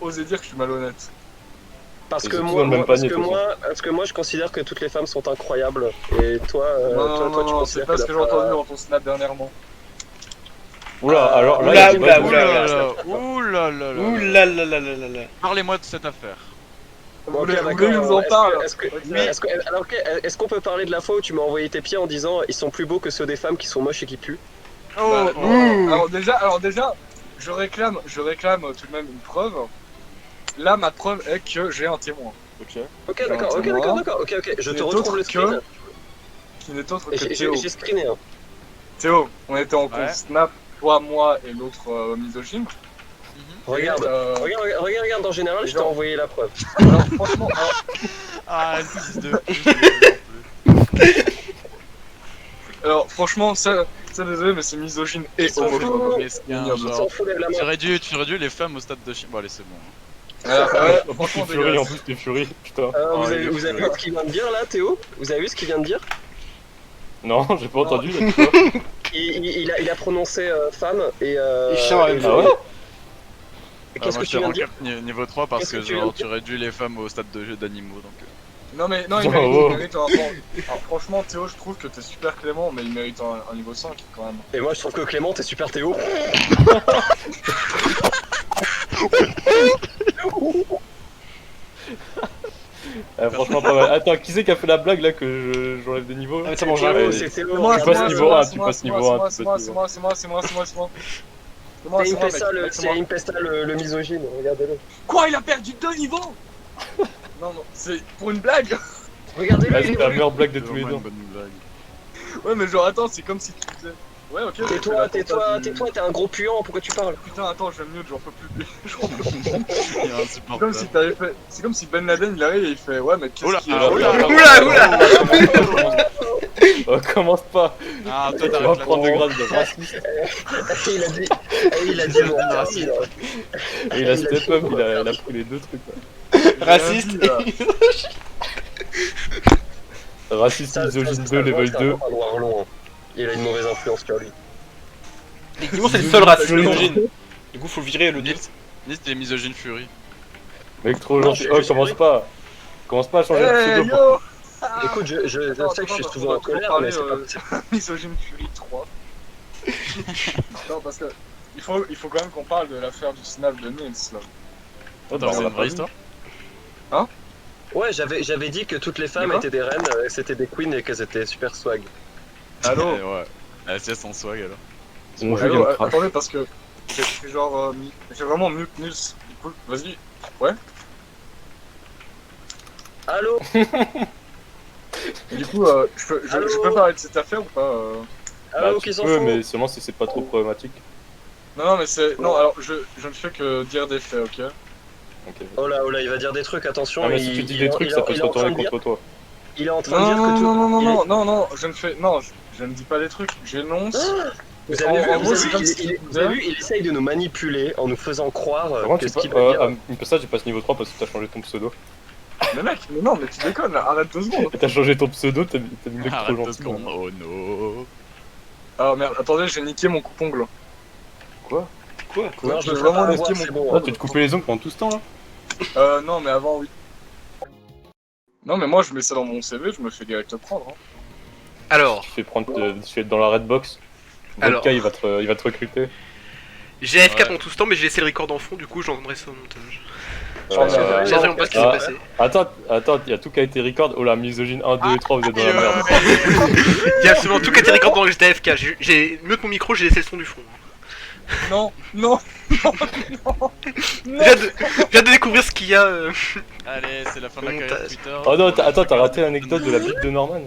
Speaker 2: oser dire que je suis malhonnête?
Speaker 4: Parce
Speaker 5: Ils
Speaker 4: que
Speaker 5: sont tous
Speaker 4: moi,
Speaker 5: dans le même panier, de toute
Speaker 4: parce que moi, je considère que toutes les femmes sont incroyables. Et toi,
Speaker 2: Non,
Speaker 4: toi, tu
Speaker 2: c'est
Speaker 4: considères
Speaker 2: pas ce
Speaker 4: que
Speaker 2: que j'ai
Speaker 4: la-
Speaker 2: entendu dans ton snap dernièrement.
Speaker 5: Oula, alors là,
Speaker 3: Oula,
Speaker 5: il y a des
Speaker 3: oula,
Speaker 5: blagues.
Speaker 3: oula.
Speaker 1: Oula là là.
Speaker 3: Ouh là là là là là là.
Speaker 1: Parlez-moi de cette affaire.
Speaker 4: Bon, ok,
Speaker 2: Vous voulez
Speaker 4: d'accord.
Speaker 2: que je vous en parle?
Speaker 4: Est-ce qu'on peut parler de la fois où tu m'as envoyé tes pieds en disant ils sont plus beaux que ceux des femmes qui sont moches et qui puent?
Speaker 2: Bah,
Speaker 3: ouh.
Speaker 2: alors déjà, je réclame tout de même une preuve. Là, ma preuve est que j'ai un témoin. Ok.
Speaker 4: Ok, d'accord, ok,
Speaker 2: Moi.
Speaker 4: ok, je te
Speaker 2: Et
Speaker 4: retrouve
Speaker 2: d'autres
Speaker 4: le screen.
Speaker 2: qui n'est autre
Speaker 4: Et
Speaker 2: que
Speaker 4: j'ai
Speaker 2: Théo.
Speaker 4: j'ai screené, hein.
Speaker 2: Théo, on était en
Speaker 1: Ouais.
Speaker 2: compte Snap, toi, moi et l'autre misogyne.
Speaker 4: Regarde,
Speaker 2: Et,
Speaker 4: regarde, en général,
Speaker 2: les
Speaker 4: je t'ai
Speaker 2: gens-
Speaker 4: envoyé la preuve.
Speaker 2: alors franchement,
Speaker 1: Ah, fils de
Speaker 2: alors, franchement, ça désolé, mais c'est misogyne et
Speaker 4: s'en
Speaker 2: homophobe.
Speaker 4: fout.
Speaker 1: Mesquin,
Speaker 4: On s'en
Speaker 1: genre.
Speaker 4: fout, lève la
Speaker 1: Tu
Speaker 4: main.
Speaker 1: réduis les femmes au stade de chien. Bon, allez, c'est bon.
Speaker 2: Alors, ouais,
Speaker 5: En plus,
Speaker 2: franchement,
Speaker 5: t'es Fury, en
Speaker 2: dégueulasse.
Speaker 5: plus, t'es Fury, putain.
Speaker 4: Alors,
Speaker 1: Oh,
Speaker 4: vous
Speaker 1: il
Speaker 4: avez
Speaker 1: est
Speaker 4: vous avez
Speaker 1: fou,
Speaker 4: vu ce qu'il vient de dire là, Théo? Vous avez vu ce qu'il vient de dire?
Speaker 5: Non, j'ai pas entendu, là, tu vois.
Speaker 4: Il a prononcé femme et.
Speaker 3: Et chien en même temps.
Speaker 5: Ah ouais?
Speaker 4: Qu'est-ce
Speaker 1: moi,
Speaker 4: que
Speaker 1: je
Speaker 4: tu viens de dire?
Speaker 1: niveau 3 parce
Speaker 4: Qu'est-ce
Speaker 1: que
Speaker 4: que tu viens
Speaker 1: genre
Speaker 4: de
Speaker 1: tu réduis les femmes au stade d'animaux donc.
Speaker 2: Non, mais non,
Speaker 5: Oh,
Speaker 2: il mérite,
Speaker 5: oh.
Speaker 2: il mérite un rapport. Alors, franchement, Théo, je trouve que t'es super clément, mais il mérite un niveau 5 quand même.
Speaker 4: Et moi je trouve que Clément t'es super Théo.
Speaker 5: Franchement, pas mal. Attends, qui c'est qui a fait la blague là que j'enlève des niveaux
Speaker 3: Ah,
Speaker 5: là
Speaker 3: mais ça mange
Speaker 4: Théo,
Speaker 5: ouais,
Speaker 4: c'est Théo.
Speaker 2: C'est moi,
Speaker 5: Tu
Speaker 2: c'est
Speaker 5: passes
Speaker 2: moi,
Speaker 5: niveau
Speaker 2: c'est moi,
Speaker 5: 1,
Speaker 2: c'est
Speaker 5: tu
Speaker 2: moi,
Speaker 5: passes
Speaker 2: c'est
Speaker 5: niveau
Speaker 2: moi,
Speaker 5: 1,
Speaker 2: c'est
Speaker 5: tu
Speaker 2: moi,
Speaker 5: passes
Speaker 2: c'est
Speaker 5: niveau
Speaker 2: moi, c'est moi, c'est moi, c'est moi, c'est moi, c'est moi. C'est moi,
Speaker 4: C'est
Speaker 2: c'est moi,
Speaker 4: Impesta,
Speaker 2: mec, c'est
Speaker 4: c'est
Speaker 2: moi.
Speaker 4: Impesta le misogyne, regardez-le.
Speaker 2: Quoi, il a perdu 2 niveaux? Non, non, c'est pour une blague.
Speaker 4: Regardez-le,
Speaker 5: Ah,
Speaker 4: il est
Speaker 5: c'est la
Speaker 4: où?
Speaker 5: meilleure blague de
Speaker 1: C'est
Speaker 5: tous les
Speaker 1: vraiment
Speaker 5: temps.
Speaker 1: une bonne blague.
Speaker 2: Ouais, mais genre, attends, c'est comme si tu disais. Ouais, ok. j'ai fait
Speaker 4: Tais-toi,
Speaker 2: la
Speaker 4: tais-toi,
Speaker 2: tentative.
Speaker 4: tais-toi, t'es un gros puant, pourquoi tu parles?
Speaker 2: Putain, attends, je vais mieux, j'en peux plus. J'en peux plus.
Speaker 1: Il est
Speaker 2: C'est comme
Speaker 1: insupportable.
Speaker 2: si t'avais fait. C'est comme si Ben Laden il arrive et il fait ouais mais qu'est-ce
Speaker 1: Oula,
Speaker 2: qui est
Speaker 1: oula,
Speaker 5: Oh, commence pas.
Speaker 1: Ah, toi
Speaker 5: Tu vas
Speaker 1: t'arrêtes là.
Speaker 5: prendre le grade de raciste.
Speaker 4: Il a dit mon raciste.
Speaker 5: Et il a step up, il a pris les deux trucs là.
Speaker 3: Raciste.
Speaker 5: Raciste, misogyne 2, level 2.
Speaker 4: Il a une mauvaise influence sur lui.
Speaker 3: Techniquement, c'est le seul raciste misogyne. Du coup, faut virer le 2.
Speaker 1: Nils, t'es misogyne Fury.
Speaker 5: Mec, trop
Speaker 4: Non,
Speaker 5: gentil.
Speaker 4: je
Speaker 5: Oh,
Speaker 4: suis
Speaker 5: commence pas. Commence pas à changer de
Speaker 2: Hey
Speaker 5: pseudo.
Speaker 2: yo
Speaker 4: Écoute, je
Speaker 2: Attends,
Speaker 4: sais que je suis
Speaker 2: attends,
Speaker 4: souvent
Speaker 2: on
Speaker 4: en
Speaker 2: va
Speaker 4: colère,
Speaker 2: parler,
Speaker 4: mais c'est pas.
Speaker 2: Misogyne Fury 3. Non parce que il faut quand même qu'on parle de l'affaire du snap de Nils là.
Speaker 1: Attends, c'est une vraie histoire.
Speaker 4: Ouais, j'avais dit que toutes les femmes
Speaker 2: D'accord.
Speaker 4: étaient des reines, c'était des queens et qu'elles étaient super swag.
Speaker 2: Allô.
Speaker 1: Ouais. Ah, c'est son swag alors.
Speaker 5: Mon jeu
Speaker 2: Allô,
Speaker 5: vient de crash.
Speaker 2: attendez parce que j'ai genre j'ai vraiment mute Nils. Du coup, vas-y.
Speaker 4: Allô?
Speaker 2: Et du coup, je
Speaker 4: Allô.
Speaker 2: peux parler de cette affaire ou pas
Speaker 4: Allô,
Speaker 5: Bah,
Speaker 4: qui
Speaker 5: tu
Speaker 4: s'en
Speaker 5: peux,
Speaker 4: fout?
Speaker 5: mais seulement si c'est pas trop problématique.
Speaker 2: Non, non, mais c'est. Non, alors je ne fais que dire des faits, ok?
Speaker 5: Ok.
Speaker 4: Oh là, il va dire des trucs, attention.
Speaker 5: Ah, mais si tu dis des trucs, ça peut se retourner contre toi.
Speaker 4: Il est en train
Speaker 2: Non,
Speaker 4: de dire
Speaker 2: non,
Speaker 4: que tout.
Speaker 2: non, non,
Speaker 4: il est-
Speaker 2: non, non, non, je ne fais. Non, je ne dis pas des trucs, j'énonce.
Speaker 4: Vous avez vu,
Speaker 2: En gros, c'est comme
Speaker 4: vous avez vu, il essaye de nous manipuler en nous faisant croire
Speaker 5: Vraiment,
Speaker 4: que
Speaker 5: tu
Speaker 4: ce qu'il
Speaker 5: peux.
Speaker 4: veut dire.
Speaker 5: Une passage, j'ai passé niveau 3 parce que t'as changé ton pseudo.
Speaker 2: Mais mec, mais non, mais tu déconnes là, arrête 2 secondes.
Speaker 5: Et t'as changé ton pseudo, t'as mis le mec trop
Speaker 1: Arrête 2
Speaker 5: gentil.
Speaker 1: secondes. Oh no.
Speaker 2: Ah merde, attendez, j'ai niqué mon coupe-ongle.
Speaker 5: Quoi?
Speaker 4: Non, je
Speaker 2: J'ai
Speaker 4: me fais
Speaker 2: vraiment
Speaker 4: pas
Speaker 2: niqué
Speaker 4: avoir,
Speaker 2: mon-
Speaker 4: c'est bon.
Speaker 5: Ah, tu te coupais les ongles pendant tout ce temps là?
Speaker 2: Non, mais avant, oui. Non, mais moi je mets ça dans mon CV, je me fais direct prendre. Hein.
Speaker 3: Alors,
Speaker 5: Tu fais prendre, tu es dans la red box.
Speaker 3: Alors.
Speaker 5: Vodka, il va te recruter.
Speaker 3: j'ai AFK
Speaker 1: Ouais.
Speaker 3: pendant tout ce temps, mais j'ai laissé le record en fond, du coup j'entendrai ça au montage.
Speaker 5: Euh,
Speaker 3: J'ai vraiment pas ce qui s'est
Speaker 5: ah.
Speaker 3: passé.
Speaker 5: Attends, il y a tout qui a été record. Oh la misogyne 1, 2 et 3, vous êtes dans la merde.
Speaker 3: Il y a absolument tout qui a été record pendant que j'étais AFK. J'ai mieux que mon micro, j'ai laissé le son du fond.
Speaker 2: Non, non, non, non, non.
Speaker 3: Je viens de découvrir ce qu'il y a.
Speaker 1: Allez, c'est la fin de la
Speaker 3: Montage.
Speaker 1: carrière Twitter.
Speaker 5: Oh non, attends, t'as raté l'anecdote de la bite de Norman.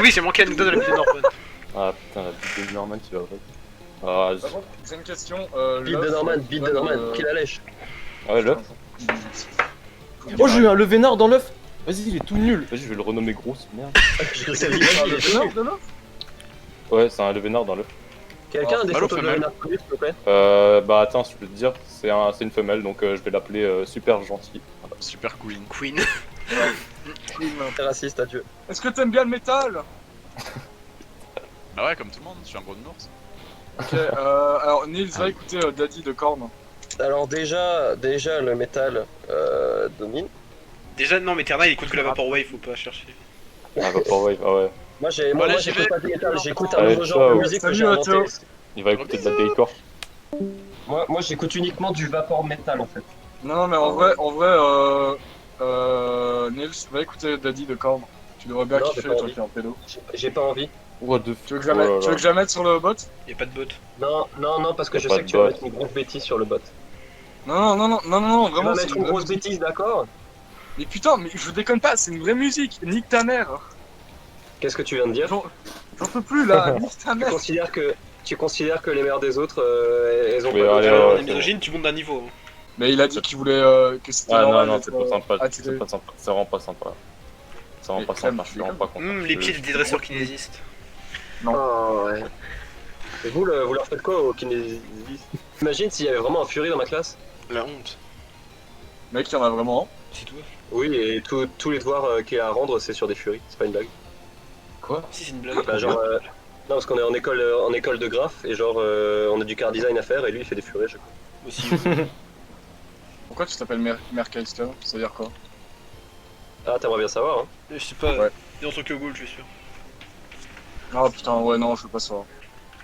Speaker 3: Oui, j'ai manqué l'anecdote de la vidéo Norman.
Speaker 5: Ah putain, la bite de Norman, tu vas vrai. Ah,
Speaker 2: Par contre, j'ai une question.
Speaker 4: Bite de Norman, bite de Norman, qui la lèche.
Speaker 5: ah ouais, l'œuf. Oh, j'ai eu un levénard dans l'œuf. Vas-y, il est tout nul. Vas-y, je vais le renommer grosse, merde.
Speaker 4: Je le savais pas, il est
Speaker 2: Non,
Speaker 4: tout.
Speaker 2: non, non.
Speaker 5: Ouais, c'est un levénard dans l'œuf.
Speaker 4: Quelqu'un a des
Speaker 1: Allô,
Speaker 4: photos de
Speaker 1: femelle.
Speaker 4: Léonard Cohen, s'il vous plaît?
Speaker 5: Bah attends, je peux te dire, c'est une femelle, donc je vais l'appeler super gentil.
Speaker 1: Super Queen.
Speaker 3: Queen.
Speaker 4: C'est raciste, adieu.
Speaker 2: Est-ce que t'aimes bien le métal?
Speaker 1: Ah ouais, comme tout le monde, je suis un gros ours.
Speaker 2: Ok, alors Nils, va écouter Daddy de Korn.
Speaker 4: Alors déjà le métal domine.
Speaker 3: Déjà, non, mais Terna il écoute que la Vaporwave, faut pas chercher.
Speaker 5: Ah, Vaporwave, ah ouais.
Speaker 4: Moi
Speaker 1: Allez, j'y
Speaker 4: j'écoute
Speaker 1: vais.
Speaker 4: pas de métal, j'écoute un
Speaker 5: Allez,
Speaker 4: nouveau genre de
Speaker 5: ciao.
Speaker 4: musique que
Speaker 2: Salut,
Speaker 4: j'ai inventé.
Speaker 2: Théo.
Speaker 5: Il va écouter de la Daycore.
Speaker 4: Moi j'écoute uniquement du vapor metal en fait.
Speaker 2: Non, non, mais en vrai, Nils, va écouter Daddy de Korn. Tu devrais bien
Speaker 4: Non,
Speaker 2: kiffer,
Speaker 4: j'ai pas
Speaker 2: toi
Speaker 4: envie.
Speaker 2: qui es en pédo.
Speaker 4: J'ai pas envie.
Speaker 5: What the
Speaker 2: Tu veux que
Speaker 5: fuck, oh là
Speaker 2: tu veux
Speaker 5: là.
Speaker 2: que je la mette sur le bot?
Speaker 3: Y'a pas de bot.
Speaker 4: Non, parce que
Speaker 5: Y a
Speaker 4: je
Speaker 5: pas
Speaker 4: sais
Speaker 5: de
Speaker 4: que tu vas
Speaker 5: bot.
Speaker 4: mettre une grosse bêtise sur le bot.
Speaker 2: Non, non, non, non, non, non,
Speaker 4: Tu vas
Speaker 2: vraiment, c'est
Speaker 4: mettre
Speaker 2: une
Speaker 4: une
Speaker 2: vraie
Speaker 4: grosse bêtise, d'accord?
Speaker 2: Mais putain, mais je déconne pas, c'est une vraie musique, nique ta mère.
Speaker 4: Qu'est-ce que tu viens de dire?
Speaker 2: J'en peux plus là, nique ta
Speaker 4: Tu
Speaker 2: mère.
Speaker 4: considères que les mères des autres, elles ont
Speaker 5: Oui,
Speaker 4: pas
Speaker 5: allez,
Speaker 4: de-
Speaker 5: ouais,
Speaker 3: On est
Speaker 5: c'est
Speaker 3: misogyne, tu montes d'un niveau.
Speaker 2: Mais il a dit qu'il voulait que c'était
Speaker 5: Ah non,
Speaker 2: normal
Speaker 5: non,
Speaker 2: d'être,
Speaker 5: c'est pas sympa.
Speaker 2: attiré.
Speaker 5: C'est pas sympa. C'est vraiment pas sympa. C'est vraiment
Speaker 2: Mais
Speaker 5: pas
Speaker 2: Clem,
Speaker 5: sympa. Je suis vraiment pas content.
Speaker 3: Les pieds des dresseurs kinésistes.
Speaker 4: Oh, ouais. Et vous, vous leur faites quoi au kinésistes? Imagine s'il y avait vraiment un Fury dans ma classe.
Speaker 3: La honte.
Speaker 2: Mec, il y en a vraiment.
Speaker 3: C'est tout.
Speaker 4: Oui, et tous les devoirs qu'il y a à rendre, c'est sur des Fury, c'est pas une blague.
Speaker 5: Quoi?
Speaker 3: Si, c'est une blague.
Speaker 4: Bah, genre, non, parce qu'on est en école de graphe, et genre, on a du car design à faire, et lui, il fait des Fury, je crois.
Speaker 3: Aussi.
Speaker 2: Pourquoi tu t'appelles Merkaiska? Ça veut dire quoi?
Speaker 4: Ah, t'aimerais bien savoir, hein.
Speaker 3: Je sais pas.
Speaker 2: Ouais.
Speaker 3: Il est en Tokyo Ghoul, je suis sûr.
Speaker 2: Ah putain, ouais, non, je veux pas savoir.